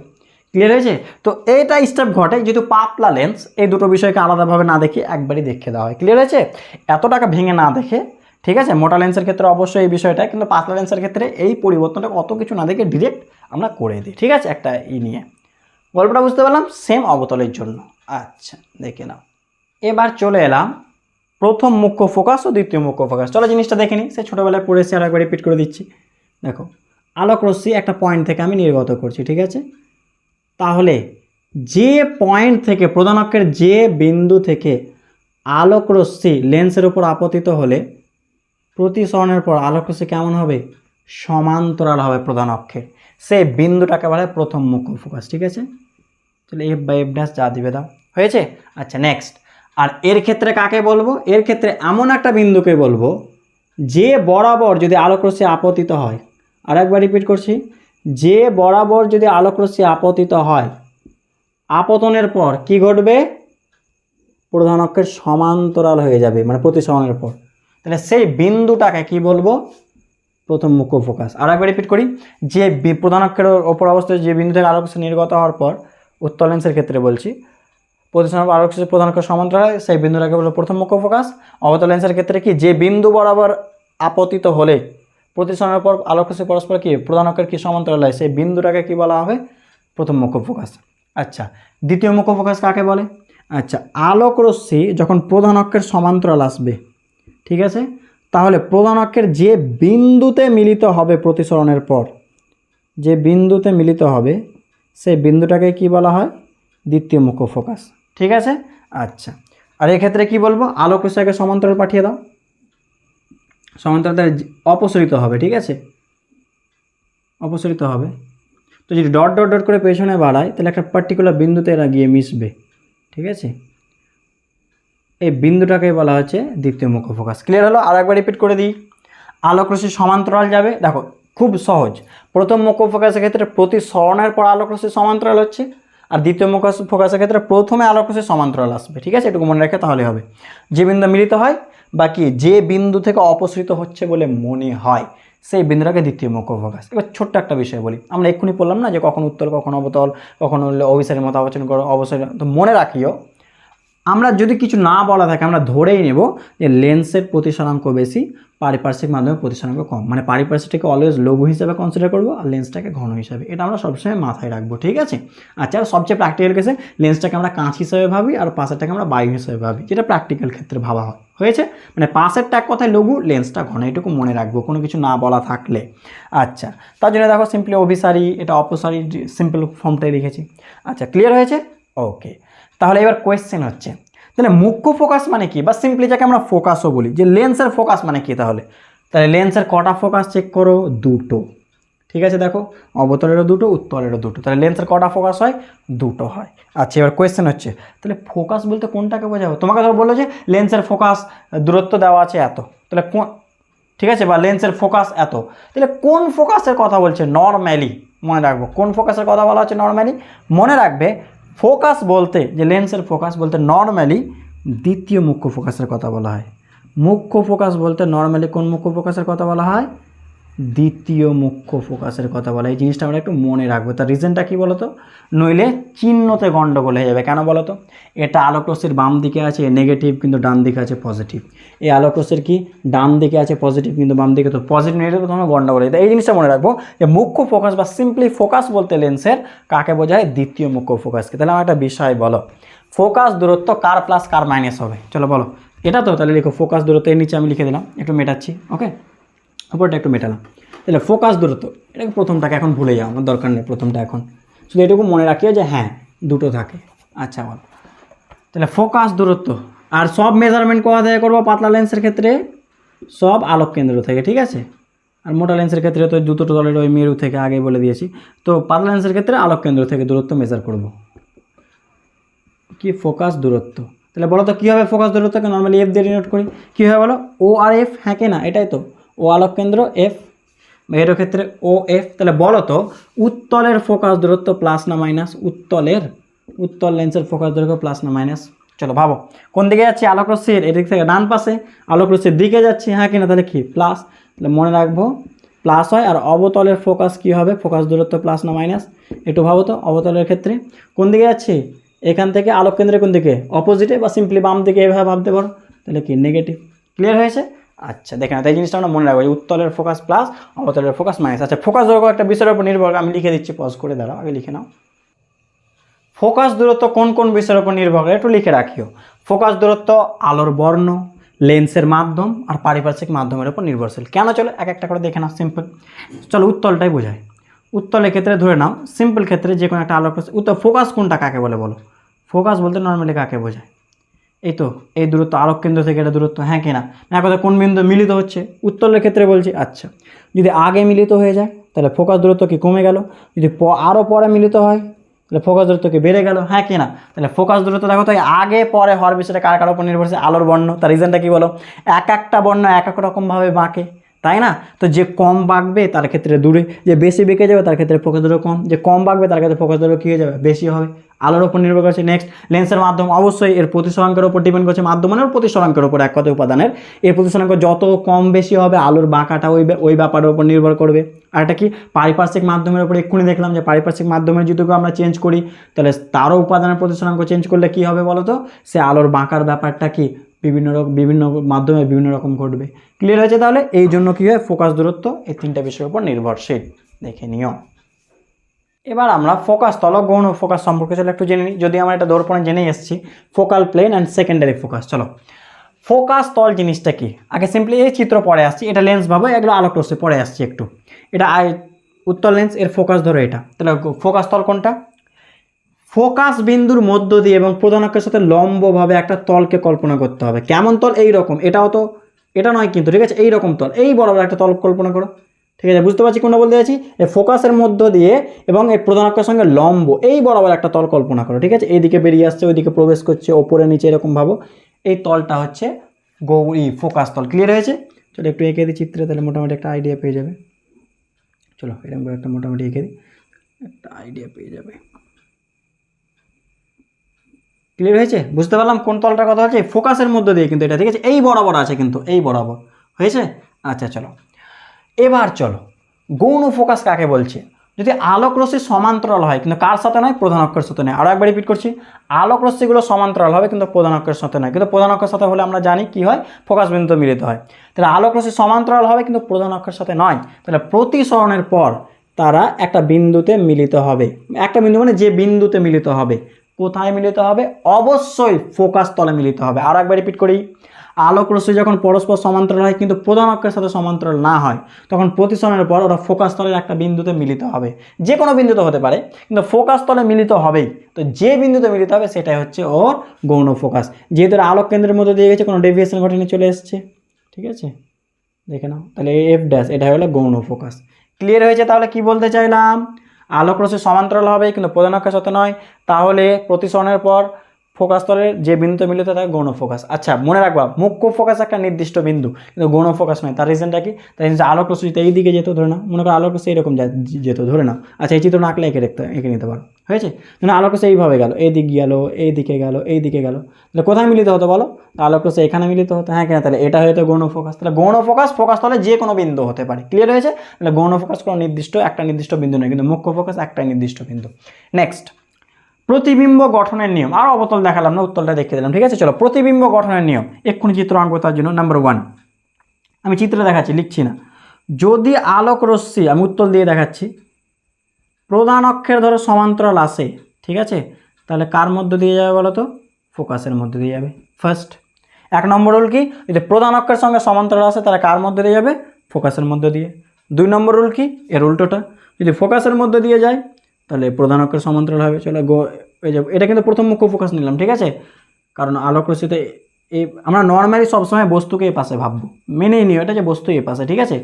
ক্লিয়ার হয়েছে? তো এইটা স্টেপ ঘটে যেহেতু পাতলা লেন্স, এই দুটো বিষয়কে আলাদাভাবে না দেখে একবারই দেখে দেওয়া হয়। ক্লিয়ার হয়েছে? এত টাকা ভেঙে না দেখে, ঠিক আছে? মোটা লেন্সের ক্ষেত্রে অবশ্যই এই বিষয়টা, কিন্তু পাতলা লেন্সের ক্ষেত্রে এই পরিবর্তনটা অত কিছু না দেখে ডিরেক্ট আমরা করে দিই। ঠিক আছে? একটা নিয়ে গল্পটা বুঝতে পারলাম, সেম অবতলের জন্য। আচ্ছা, দেখে নাও। এবার চলে এলাম প্রথম মুখ্য ফোকাস ও দ্বিতীয় মুখ্য ফোকাস। চলো জিনিসটা দেখে নিই, সে ছোটোবেলায় পড়েছি আর একবার রিপিট করে দিচ্ছি। দেখো, আলোক রশ্মি একটা পয়েন্ট থেকে আমি নির্গত করছি, ঠিক আছে? তাহলে যে পয়েন্ট থেকে, প্রধান অক্ষের যে বিন্দু থেকে আলোক রশ্মি লেন্সের উপর আপতিত হলে প্রতিসরণের পর আলোক রশ্মি কেমন হবে? সমান্তরাল হবে প্রধান অক্ষের। সেই বিন্দুটাকে বলা হয় প্রথম মুখ্য ফোকাস। ঠিক আছে? তাহলে এফ বাই এফ ড্যাশ যা দিবে দাও, হয়েছে? আচ্ছা, নেক্সট। আর এর ক্ষেত্রে কাকে বলবো? এর ক্ষেত্রে এমন একটা বিন্দুকে বলবো যে বরাবর যদি আলোক রশ্মি আপতিত হয়, আর একবার রিপিট করছি, যে বরাবর যদি আলোক রশ্মি আপতিত হয়, আপতনের পর কি ঘটবে? প্রধান অক্ষের সমান্তরাল হয়ে যাবে, মানে প্রতিসরণের পর। তাহলে সেই বিন্দুটাকে কি বলবো? প্রথম মুখ্য ফোকাস। আর একবার রিপিট করি, যে প্রধান অক্ষের ওপর অবস্থায় যে বিন্দু থেকে আলোক রশ্মি নির্গত হওয়ার পর, উত্তল লেন্সের ক্ষেত্রে বলছি, প্রতিসরণের পর আলোক রশ্মি প্রধান অক্ষের সমান্তরাল হয়, সেই বিন্দুটাকে বলবো প্রথম মুখ্য ফোকাস। অবতল লেন্সের ক্ষেত্রে কি, যে বিন্দু বরাবর আপতিত হলে প্রতিসরণের পর আলোক রশ্মি পরস্পর কি প্রধান অক্ষের কি সমান্তরাল হয়, সেই বিন্দুটাকে কি বলা হবে? প্রথম মুখ্য ফোকাস। আচ্ছা, দ্বিতীয় মুখ্য ফোকাস কাকে বলে? আচ্ছা, আলোক রশ্মি যখন প্রধান অক্ষের সমান্তরাল আসবে, ঠিক আছে, তাহলে প্রধান অক্ষের যে বিন্দুতে মিলিত হবে প্রতিসরণের পর, যে বিন্দুতে মিলিত হবে, সেই বিন্দুটাকে কি বলা হয়? দ্বিতীয় মুখ্য ফোকাস। ঠিক আছে? আচ্ছা, আর এক্ষেত্রে কি বলবো? আলোক রশ্মিকে সমান্তরাল পাঠিয়ে দাও, সমান্তরাল অপসরিত হবে। ঠিক আছে? অপসরিত হবে। তো যদি ডট ডট ডট করে পেছনে বাড়ায়, তাহলে একটা পার্টিকুলার বিন্দুতে এরা গিয়ে মিশবে। ঠিক আছে? এই বিন্দুটাকে বলা হচ্ছে দ্বিতীয় মুখ্য ফোকাস। ক্লিয়ার হলো? আর একবার রিপিট করে দিই, আলোক রশ্মি সমান্তরাল যাবে। দেখো, খুব সহজ। প্রথম মুখ্য ফোকাসের ক্ষেত্রে প্রতিসরণের পর আলোক রশ্মি সমান্তরাল হচ্ছে, আর দ্বিতীয় মুখ্য ফোকাসের ক্ষেত্রে প্রথমে আলোক রশ্মি সমান্তরাল আসবে। ঠিক আছে? এটুকু মনে রাখে তাহলে হবে। যে বিন্দু মিলিত হয় বা কি যে বিন্দু থেকে অপসৃত হচ্ছে বলে মনে হয়, সেই বিন্দুটাকে দ্বিতীয় মুখ্য ফোকাস। এবার ছোট্ট একটা বিষয় বলি, আমরা এক্ষুনি বললাম না যে কখন উত্তল, কখন অবতল, কখন অভিসারের মতো আলোচনা করো, অবশ্যই তো মনে রাখিও। আমরা যদি কিছু না বলা থাকে, আমরা ধরেই নেব যে লেন্সের প্রতিসরাঙ্ক বেশি, পারিপার্শ্বিক মাধ্যমে প্রতিসরাঙ্ক কম, মানে পারিপার্শ্বিকটাকে অলওয়েজ লঘু হিসাবে কনসিডার করবো আর লেন্সটাকে ঘন হিসাবে। এটা আমরা সবসময় মাথায় রাখবো। ঠিক আছে? আচ্ছা, আর সবচেয়ে প্র্যাকটিক্যাল কেসে লেন্সটাকে আমরা কাঁচ হিসাবে ভাবি আর পাশেরটাকে আমরা বায়ু হিসাবে ভাবি, যেটা প্র্যাকটিক্যাল ক্ষেত্রে ভাবা হয়। হয়েছে? মানে পাশেরটা এক কথায় লঘু, লেন্সটা ঘন, এটুকু মনে রাখবো কোনো কিছু না বলা থাকলে। আচ্ছা, তার জন্য দেখো সিম্পলি অভিসারী, এটা অপসারী, সিম্পল ফর্মটাই লিখেছি। আচ্ছা, ক্লিয়ার হয়েছে? ওকে, তাহলে এবার কোয়েশ্চেন হচ্ছে, তাহলে মুখ্য ফোকাস মানে কি, বা সিম্পলি যাকে আমরা ফোকাসও বলি, যে লেন্সের ফোকাস মানে কি? তাহলে লেন্সের কটা ফোকাস চেক করো? দুটো। ঠিক আছে? দেখো, অবতলেরও দুটো, উত্তলেরও দুটো, তাহলে লেন্সের কটা ফোকাস হয়? দুটো হয়। আচ্ছা, এবার কোয়েশ্চেন হচ্ছে, তাহলে ফোকাস বলতে কোনটাকে বোঝাবো? তোমাকে ধরো বললো যে লেন্সের ফোকাস দূরত্ব দেওয়া আছে এত, তাহলে কোন, ঠিক আছে, বা লেন্সের ফোকাস এত, তাহলে কোন ফোকাসের কথা বলছে? নর্মালি মনে রাখবো কোন ফোকাসের কথা বলা হচ্ছে। নর্মালি মনে রাখবে, ফোকাস বলতে, যে লেন্সের ফোকাস বলতে নর্মালি দ্বিতীয় মুখ্য ফোকাসের কথা বলা হয়। মুখ্য ফোকাস বলতে নর্মালি কোন মুখ্য ফোকাসের কথা বলা হয়? দ্বিতীয় মুখ্য ফোকাসের কথা বলা। এই জিনিসটা আমরা একটু মনে রাখবো। তার রিজনটা কী বলো তো? নইলে চিহ্নতে গণ্ডগোল হয়ে যাবে। কেন বলো তো? এটা আলোক রশ্মির বাম দিকে আছে নেগেটিভ, কিন্তু ডান দিকে আছে পজিটিভ। এই আলোক রশ্মির কি ডান দিকে আছে পজিটিভ, কিন্তু বাম দিকে তো পজিটিভ, নেগেটিভ, তোমার গণ্ডগোল হয়ে যায়। এই জিনিসটা মনে রাখবো যে মুখ্য ফোকাস বা সিম্পলি ফোকাস বলতে লেন্সের কাকে বোঝায়? দ্বিতীয় মুখ্য ফোকাসকে। তাহলে আমার একটা বিষয় বলো, ফোকাস দূরত্ব কার প্লাস কার মাইনাস হবে? চলো বলো। এটা তো তাহলে লিখো, ফোকাস দূরত্ব এর নিচে আমি লিখে দিলাম, একটু মেটাচ্ছি। ওকে, উপরটা একটু মেটালাম। তাহলে ফোকাস দূরত্ব, এটাকে প্রথমটাকে এখন ভুলে যাও, আমার দরকার নেই প্রথমটা এখন, শুধু এটুকু মনে রাখিও যে হ্যাঁ দুটো থাকে। আচ্ছা বল, তাহলে ফোকাস দূরত্ব, আর সব মেজারমেন্ট কোথা থেকে করবো? পাতলা লেন্সের ক্ষেত্রে সব আলোক কেন্দ্র থেকে। ঠিক আছে? আর মোটা লেন্সের ক্ষেত্রে তো দুটো তলের ওই মেরু থেকে আগে বলে দিয়েছি। তো পাতলা লেন্সের ক্ষেত্রে আলোক কেন্দ্র থেকে দূরত্ব মেজার করব। কি ফোকাস দূরত্ব, তাহলে বলো তো কী হবে? ফোকাস দূরত্বকে নর্মালি এফ দিয়ে ডিনোট করি। কী হবে বলো? ও আর এফ, হ্যাঁ কি না? এটাই তো, ও আলোক কেন্দ্র, এফ, এর ক্ষেত্রে ও এফ। তাহলে বলো তো উত্তলের ফোকাস দূরত্ব প্লাস না মাইনাস? উত্তল লেন্সের ফোকাস দূরত্ব প্লাস না মাইনাস? চলো ভাবো কোন দিকে যাচ্ছি, আলোক রশ্মির এদিক থেকে ডান পাশে, আলোক রশ্মির দিকে যাচ্ছি, হ্যাঁ কিনা, তাহলে কি প্লাস, তাহলে মনে রাখবো প্লাস হয়। আর অবতলের ফোকাস কি হবে, ফোকাস দূরত্ব প্লাস না মাইনাস, একটু ভাবো তো। অবতলের ক্ষেত্রে কোন দিকে যাচ্ছি, এখান থেকে আলোক কেন্দ্রে কোন দিকে, অপোজিটে বা সিম্পলি বাম দিকে, এভাবে ভাবতে পারো, তাহলে কি নেগেটিভ। ক্লিয়ার হয়েছে? আচ্ছা দেখে না, তাই জিনিসটা আমরা মনে রাখবো, উত্তলের ফোকাস প্লাস, অবতলের ফোকাস মাইনাস। আচ্ছা ফোকাস দূরত্ব একটা বিষয়ের উপর নির্ভর করে, আমি লিখে দিচ্ছি, পজ করে দাঁড়াও, আগে লিখে নাও। ফোকাস দূরত্ব কোন কোন বিষয়ের উপর নির্ভর করে একটু লিখে রাখিও। ফোকাস দূরত্ব আলোর বর্ণ, লেন্সের মাধ্যম আর পারিপার্শ্বিক মাধ্যমের উপর নির্ভরশীল। কেন, চলো এক একটা করে দেখে নাও, সিম্পল। চলো উত্তলটাই বোঝায়। উত্তলের ক্ষেত্রে ধরে নাও, সিম্পল ক্ষেত্রে যে কোনো একটা আলোক উত্তল, ফোকাস কোনটা কাকে বলে বলো? ফোকাস বলতে নর্মালি কাকে বোঝায়? এই তো এই দূরত্ব, আলোক কেন্দ্র থেকে এটা দূরত্ব, হ্যাঁ কিনা, না কথা কোন বিন্দু মিলিত হচ্ছে, উত্তলের ক্ষেত্রে বলছি। আচ্ছা যদি আগে মিলিত হয়ে যায় তাহলে ফোকাস দূরত্ব কি কমে গেল, যদি আরও পরে মিলিত হয় তাহলে ফোকাস দূরত্ব কি বেড়ে গেল, হ্যাঁ কিনা। তাহলে ফোকাস দূরত্ব দেখো তো আগে পরে হওয়ার বিষয়টা কার কার উপর নির্ভরশীল, আলোর বর্ণ। তার রিজনটা কি বলো, এক একটা বর্ণ এক এক রকমভাবে বাঁকে, তাই না? তো যে কম বাঁকবে তার ক্ষেত্রে দূরে, যে বেশি বেঁকে যাবে তার ক্ষেত্রে ফোকাস দূরত্ব কম, যে কম বাঁকবে তার ক্ষেত্রে ফোকাস দূরত্ব কী হয়ে যাবে, বেশি হবে। আলোর উপর নির্ভর করছে। নেক্সট লেন্সের মাধ্যম, অবশ্যই এর প্রতিসরাঙ্কের উপর ডিপেন্ড করছে, মাধ্যম মানে প্রতিসরাঙ্কের উপর, এক কথায় উপাদানের এর প্রতিসরাঙ্ক যত কম বেশি হবে আলোর বাঁকাটা ওই ব্যাপারের উপর নির্ভর করবে। আর এটা কি পারিপার্শ্বিক মাধ্যমের উপর, এক্ষুনি দেখলাম যে পারিপার্শ্বিক মাধ্যমের যদি আমরা চেঞ্জ করি তাহলে তারও উপাদানের প্রতিসরাঙ্ক চেঞ্জ করলে কি হবে বলো তো, সে আলোর বাঁকার ব্যাপারটা কি বিভিন্ন মাধ্যমে বিভিন্ন রকম ঘটবে। ক্লিয়ার হয়েছে? তাহলে এই জন্য কী হয়, ফোকাস দূরত্ব এই তিনটা বিষয়ের উপর নির্ভরশীল, দেখে নিও। এবার আমরা ফোকাস তল গৌণ ফোকাস সম্পর্কে চলো একটু জেনে নিই। যদি আমরা এটা দর্পণে জেনে এসেছি, focal plain and secondary focus. চলো ফোকাস তল জিনিসটা কি, আগে সিম্পলি এই চিত্র পরে আসছি, এটা লেন্স ভাবো, এগুলো আলোক রশ্মি পরে আসছি একটু। এটা উত্তল লেন্স, এর ফোকাস ধরো এটা, তাহলে ফোকাস তল কোনটা, ফোকাস বিন্দুর মধ্য দিয়ে এবং প্রধান অক্ষের সাথে লম্বভাবে একটা তলকে কল্পনা করতে হবে। কেমন তল, এই রকম, এটাও তো এটা নয় কিন্তু, ঠিক আছে, এই রকম তল, এই বরাবর একটা তল কল্পনা করো, ঠিক আছে, বুঝতে পারছি কোনটা বলতে চাইছি। এই ফোকাসের মধ্য দিয়ে এবং এই প্রধান অক্ষের সঙ্গে লম্ব এই বরাবর একটা তল কল্পনা করো, ঠিক আছে, এইদিকে বেরিয়ে আসছে, ওইদিকে প্রবেশ করছে, ওপরে নিচে এরকম ভাবো, এই তলটা হচ্ছে ফোকাস তল। ক্লিয়ার হয়েছে? চলো একটু এঁকে দিই চিত্রে, তাহলে মোটামুটি একটা আইডিয়া পেয়ে যাবে। চলো এরকম করে একটা মোটামুটি এঁকে দিই, একটা আইডিয়া পেয়ে যাবে। ক্লিয়ার হয়েছে? বুঝতে পারলাম কোন তলটার কথা হচ্ছে, ফোকাসের মধ্যে দিয়ে কিন্তু এটা, ঠিক আছে, এই বরাবর আছে কিন্তু, এই বরাবর হয়েছে। আচ্ছা চলো এবার চলো গৌণ ফোকাস কাকে বলছে, যদি আলোক রশ্মি সমান্তরাল হয় কিন্তু কার সাথে নয়, প্রধান অক্ষের সাথে নয়। আরও একবার রিপিট করছি, আলোক রশ্মিগুলো সমান্তরাল হবে কিন্তু প্রধান অক্ষের সাথে নয়, কিন্তু প্রধান অক্ষের সাথে হলে আমরা জানি কি হয়, ফোকাস বিন্দুতে মিলিত হয়। তাহলে আলোক রশ্মি সমান্তরাল হবে কিন্তু প্রধান অক্ষের সাথে নয়, তাহলে প্রতিসরণের পর তারা একটা বিন্দুতে মিলিত হবে। একটা বিন্দু মানে যে বিন্দুতে মিলিত হবে, কোথায় মিলিত হবে, অবশ্যই ফোকাস তলে মিলিত হবে। আর একবার রিপিট করি, আলোক রশ্মি যখন পরস্পর সমান্তরাল হয় কিন্তু প্রধান অক্ষের সাথে সমান্তরাল না হয়, তখন প্রতিসরণের পর ওরা ফোকাস তলের একটা বিন্দুতে মিলিত হবে। যে কোনো বিন্দুতে হতে পারে কিন্তু ফোকাস তলে মিলিত হবেই। তো যে বিন্দুতে মিলিত হবে সেটাই হচ্ছে ওর গৌণ ফোকাস। যেহেতু আলোক কেন্দ্রের মধ্যে দিয়ে গেছে, কোনো ডেভিয়েশন ঘটেনি, চলে এসছে, ঠিক আছে, দেখে নাও। তাহলে এফ ড্যাশ এটা হলো গৌণ ফোকাস। ক্লিয়ার হয়েছে? তাহলে কি বলতে চাইলাম, আলোক রশ্মি সমান্তরাল হবে কিন্তু প্রধান অক্ষের সাথে নয়, তাহলে প্রতিসরণের পর ফোকাস তলের যে বিন্দুতে মিলিত থাকে গৌণ ফোকাস। আচ্ছা মনে রাখবা, মুখ্য ফোকাস একটা নির্দিষ্ট বিন্দু কিন্তু গৌণ ফোকাস নয়। তার রিজনটা কি, তার রিজন আলোক রশ্মি এই দিকে যেত, ধরে নাও, মনে করো আলোক রশ্মি এরকম যেত, ধরে নাও। আচ্ছা এই চিত্র আঁকলে এঁকে নিতে পারো, হয়েছে, মানে আলোক রশ্মি এইভাবে গেল, এইদিকে গেল, এইদিকে গেল, এইদিকে গেল, তাহলে কোথায় মিলিত হতো বলো, আলোক রশ্মি এখানে মিলিত হতো, হ্যাঁ কেন, তাহলে এটা হয়তো গৌণ ফোকাস। তাহলে গৌণ ফোকাস ফোকাস তলে যে কোনো বিন্দু হতে পারে। ক্লিয়ার হয়েছে? তাহলে গৌণ ফোকাস কোনো একটা নির্দিষ্ট বিন্দু নয়, কিন্তু মুখ্য ফোকাস একটাই নির্দিষ্ট বিন্দু। নেক্সট প্রতিবিম্ব গঠনের নিয়ম, আর অবতল দেখালাম না, উত্তলটা দেখিয়ে দিলাম, ঠিক আছে। চলো প্রতিবিম্ব গঠনের নিয়ম, এক্ষুনি চিত্র আঁকবো, তার জন্য নাম্বার 1 আমি চিত্র দেখাচ্ছি, লিখছি না। যদি আলোক রশ্মি, আমি উত্তল দিয়ে দেখাচ্ছি, প্রধান অক্ষের ধরো সমান্তরাল আসে, ঠিক আছে, তাহলে কার মধ্য দিয়ে যাবে বলো তো, ফোকাসের মধ্যে দিয়ে যাবে। ফার্স্ট 1 নম্বর রুল কি, যদি প্রধান অক্ষের সঙ্গে সমান্তরাল আসে তাহলে কার মধ্যে দিয়ে যাবে, ফোকাসের মধ্যে দিয়ে। 2 নম্বর রুল কি, এর উল্টোটা, যদি ফোকাসের মধ্যে দিয়ে যায় তাহলে প্রধান অক্ষের সমান্তরাল হবে। চলো এটা কিন্তু প্রথম মুখ্য ফোকাস নিলাম, ঠিক আছে, কারণ আলোক রশ্মিতে এই আমরা নর্মালি সবসময় বস্তুকে এ পাশে ভাববো, মেনেই নিও এটা যে বস্তু এ পাশে, ঠিক আছে,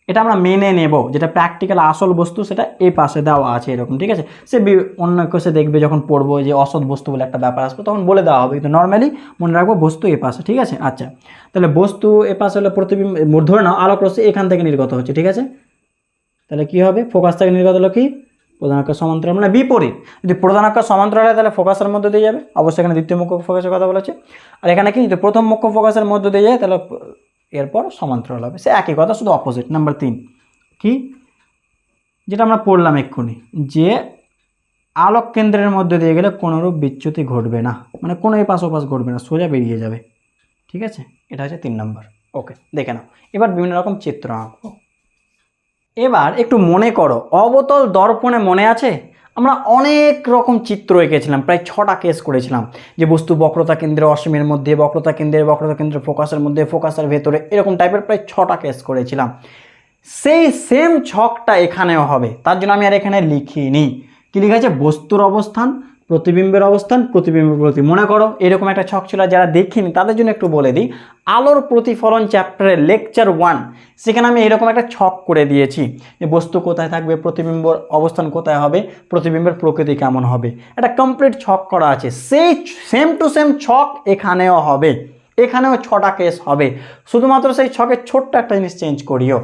এটা আমরা মেনে নেব, যেটা প্র্যাকটিক্যাল আসল বস্তু সেটা এই পাশে দেওয়া আছে এরকম, ঠিক আছে। সে অন্য কেসে দেখবে যখন পড়বো যে অসৎ বস্তু বলে একটা ব্যাপার আসবে তখন বলে দেওয়া হবে, কিন্তু নর্মালি মনে রাখবো বস্তু এ পাশে, ঠিক আছে। আচ্ছা তাহলে বস্তু এ পাশে হলে প্রতিবিম্ব, ধরে নাও আলোক রশ্মি এখান থেকে নির্গত হচ্ছে, ঠিক আছে, তাহলে কি হবে, ফোকাস থেকে নির্গত হলো কি, প্রধান অক্ষ সমান্তরাল মানে বিপরীত। যদি প্রধান অক্ষ সমান্তরাল হয় তাহলে ফোকাসের মধ্যে দিয়ে যাবে, অবশ্যই এখানে দ্বিতীয় মুখ্য ফোকাসের কথা বলেছে। আর এখানে কি যদি প্রথম মুখ্য ফোকাসের মধ্যে দিয়ে যায় তাহলে এরপর সমান্তরাল হবে, সে একই কথা শুধু অপোজিট। নাম্বার 3 কি, যেটা আমরা পড়লাম এক্ষুনি, যে আলোক কেন্দ্রের মধ্যে দিয়ে গেলে কোনোরূপ বিচ্যুতি ঘটবে না, মানে কোনো এপাশ ওপাশ ঘটবে না, সোজা বেরিয়ে যাবে। ঠিক আছে, এটা হচ্ছে 3 নম্বর। ওকে, দেখে নাও। এবার বিভিন্ন রকম চিত্র আঁকবো। এবার একটু মনে করো, অবতল দর্পণে মনে আছে আমরা অনেক রকম চিত্র এঁকেছিলাম, প্রায় 6টা কেস করেছিলাম, যে বস্তু বক্রতা কেন্দ্রে অসীমের মধ্যে, বক্রতা কেন্দ্রে ফোকাসের মধ্যে, ফোকাসের ভেতরে, এরকম টাইপের প্রায় 6টা কেস করেছিলাম। সেই সেম ছকটা এখানেও হবে, তার জন্য আমি আর এখানে লিখিনি। কি লেখা আছে? বস্তুর অবস্থান, প্রতিবিম্বের অবস্থান, প্রতিবিম্বের প্রতি। মনে করো এরকম একটা ছক ছিল, যারা দেখিনি তাদের জন্য একটু বলে দিই। আলোর প্রতিফলন চ্যাপ্টারের লেকচার 1, সেখানে আমি এরকম একটা ছক করে দিয়েছি, যে বস্তু কোথায় থাকবে, প্রতিবিম্বর অবস্থান কোথায় হবে, প্রতিবিম্বের প্রকৃতি কেমন হবে, একটা কমপ্লিট ছক করা আছে। সেই সেম টু সেম ছক এখানেও হবে, এখানেও 6টা কেস হবে। শুধুমাত্র সেই ছকের ছোট্ট একটা জিনিস চেঞ্জ করিও,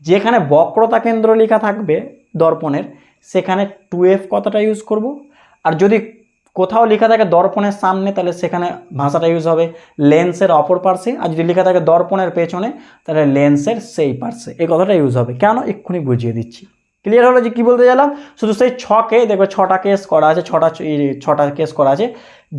যেখানে বক্রতা কেন্দ্র লেখা থাকবে দর্পণের, সেখানে 2f কথাটা ইউজ করব। আর যদি কোথাও লেখা থাকে দর্পণের সামনে, তাহলে সেখানে ভাষাটা ইউজ হবে লেন্সের অপর পার্শ্বে। আর যদি লেখা থাকে দর্পণের পেছনে, তাহলে লেন্সের সেই পার্শ্বে, এই কথাটা ইউজ হবে। কেন, এক্ষুনি বুঝিয়ে দিচ্ছি। ক্লিয়ার হলো যে কী বলতে গেলাম? শুধু সেই ছকে দেখবে 6টা কেস করা আছে, 6টা কেস করা আছে।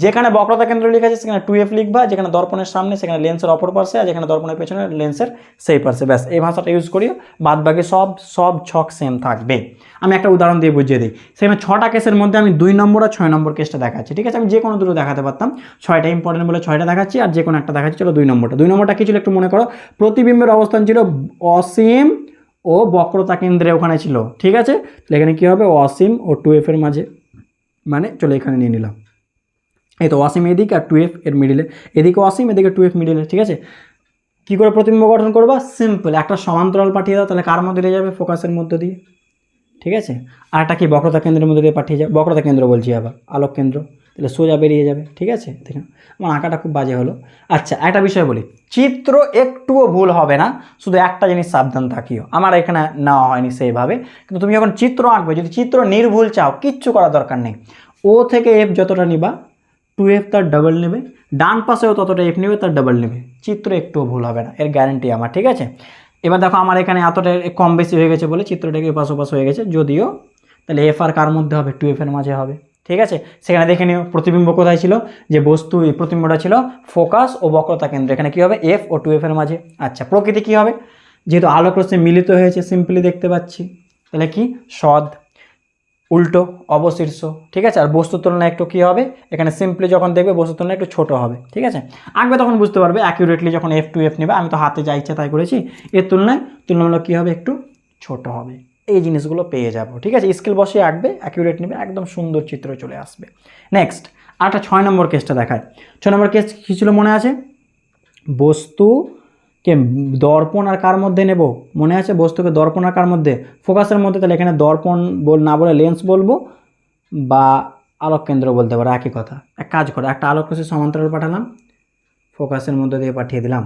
যেখানে বক্রতা কেন্দ্র লেখা আছে সেখানে 2f লিখবা, যেখানে দর্পণের সামনে সেখানে লেন্সের অপর পার্শ্বে, আর যেখানে দর্পণের পেছনে লেন্সের সেই পার্শ্বে। ব্যাস, এই ভাষাটা ইউজ করিও, বাদ বাকি সব ছক সেম থাকবে। আমি একটা উদাহরণ দিয়ে বুঝিয়ে দিই। সেখানে 6টা কেসের মধ্যে আমি 2 নম্বর আর 6 নম্বর কেসটা দেখাচ্ছি। ঠিক আছে, আমি যে কোনো দুটো দেখাতে পারতাম, 6টা ইম্পর্টেন্ট বলে 6টা দেখাচ্ছি, আর যে কোনো একটা দেখাচ্ছি। চলো 2 নম্বরটা কী ছিল একটু মনে করো। প্রতিবিম্বের অবস্থান ছিল অসীম ও বক্রতা কেন্দ্রে ওখানে ছিল। ঠিক আছে, তাহলে এখানে কী হবে? অসীম ও 2f এর মাঝে, মানে চলো এখানে নিয়ে নিলাম। এই তো অসীম এদিকে আর 2f এর মিডিলে, এদিকে অসীম এদিকে 2f মিডিলে। ঠিক আছে, কী করে প্রতিবিম্ব গঠন করবা? সিম্পল, একটা সমান্তরাল পাঠিয়ে দাও, তাহলে কার মধ্যে দিয়ে যাবে? ফোকাসের মধ্যে দিয়ে। ঠিক আছে, আর একটা কি বক্রতা কেন্দ্রের মধ্যে দিয়ে পাঠিয়ে যাবে, বক্রতা কেন্দ্র বলছি আবার, আলোক কেন্দ্র, তাহলে সোজা বেরিয়ে যাবে। ঠিক আছে, দেখুন আমার আঁকাটা খুব বাজে হলো। আচ্ছা, একটা বিষয় বলি, চিত্র একটুও ভুল হবে না, শুধু একটা জিনিস সাবধান থাকিও, আমার এখানে নেওয়া হয়নি সেইভাবে, কিন্তু তুমি যখন চিত্র আঁকবে, যদি চিত্র নির্ভুল চাও, কিচ্ছু করার দরকার নেই। ও থেকে এফ যতটা নিবা, 2f তার ডাবল নেবে, ডান পাশেও ততটা এফ নেবে, তার ডাবল নেবে, চিত্র একটুও ভুল হবে না, এর গ্যারেন্টি আমার। ঠিক আছে, এবার দেখো আমার এখানে এতটা কম বেশি হয়ে গেছে বলে চিত্রটাকে এপাশ ওপাশ হয়ে গেছে, যদিও তাহলে এফ আর কার মধ্যে হবে? 2f এর মাঝে হবে। ঠিক আছে, সেখানে দেখে নিও প্রতিবিম্ব কোথায় ছিল, যে বস্তু এই প্রতিবিম্বটা ছিল ফোকাস ও বক্রতা কেন্দ্র, এখানে কী হবে? এফ ও 2f এর মাঝে। আচ্ছা, প্রকৃতি কী হবে? যেহেতু আলোক রশ্মি মিলিত হয়েছে, সিম্পলি দেখতে পাচ্ছি, তাহলে কি? সদ, উল্টো, অবশীর্ষ। ঠিক আছে, আর বস্তুর তুলনায় একটু কী হবে? এখানে সিম্পলি যখন দেখবে বস্তুর তুলনায় একটু ছোটো হবে। ঠিক আছে, আঁকবে তখন বুঝতে পারবে অ্যাকিউরেটলি, যখন f2f নেবে, আমি তো হাতে যা ইচ্ছা তাই করেছি, এর তুলনামূলক কী হবে? একটু ছোট হবে। এই জিনিসগুলো পেয়ে যাবো। ঠিক আছে, স্কেল বসিয়ে আঁকবে, অ্যাকিউরেট নেবে, একদম সুন্দর চিত্র চলে আসবে। নেক্সট আরেকটা 6 নম্বর কেসটা দেখায়। 6 নম্বর কেস কী ছিল মনে আছে? বস্তুকে দর্পণ আর কার মধ্যে নেব? মনে আছে, বস্তুকে দর্পণ আর কার মধ্যে? ফোকাসের মধ্যে। তাহলে এখানে দর্পণ না বলে লেন্স বলবো, বা আলোক কেন্দ্র বলতে পারো, একই কথা। এক কাজ করো, একটা আলোক রশ্মি সমান্তরাল পাঠালাম, ফোকাসের মধ্যে দিয়ে পাঠিয়ে দিলাম,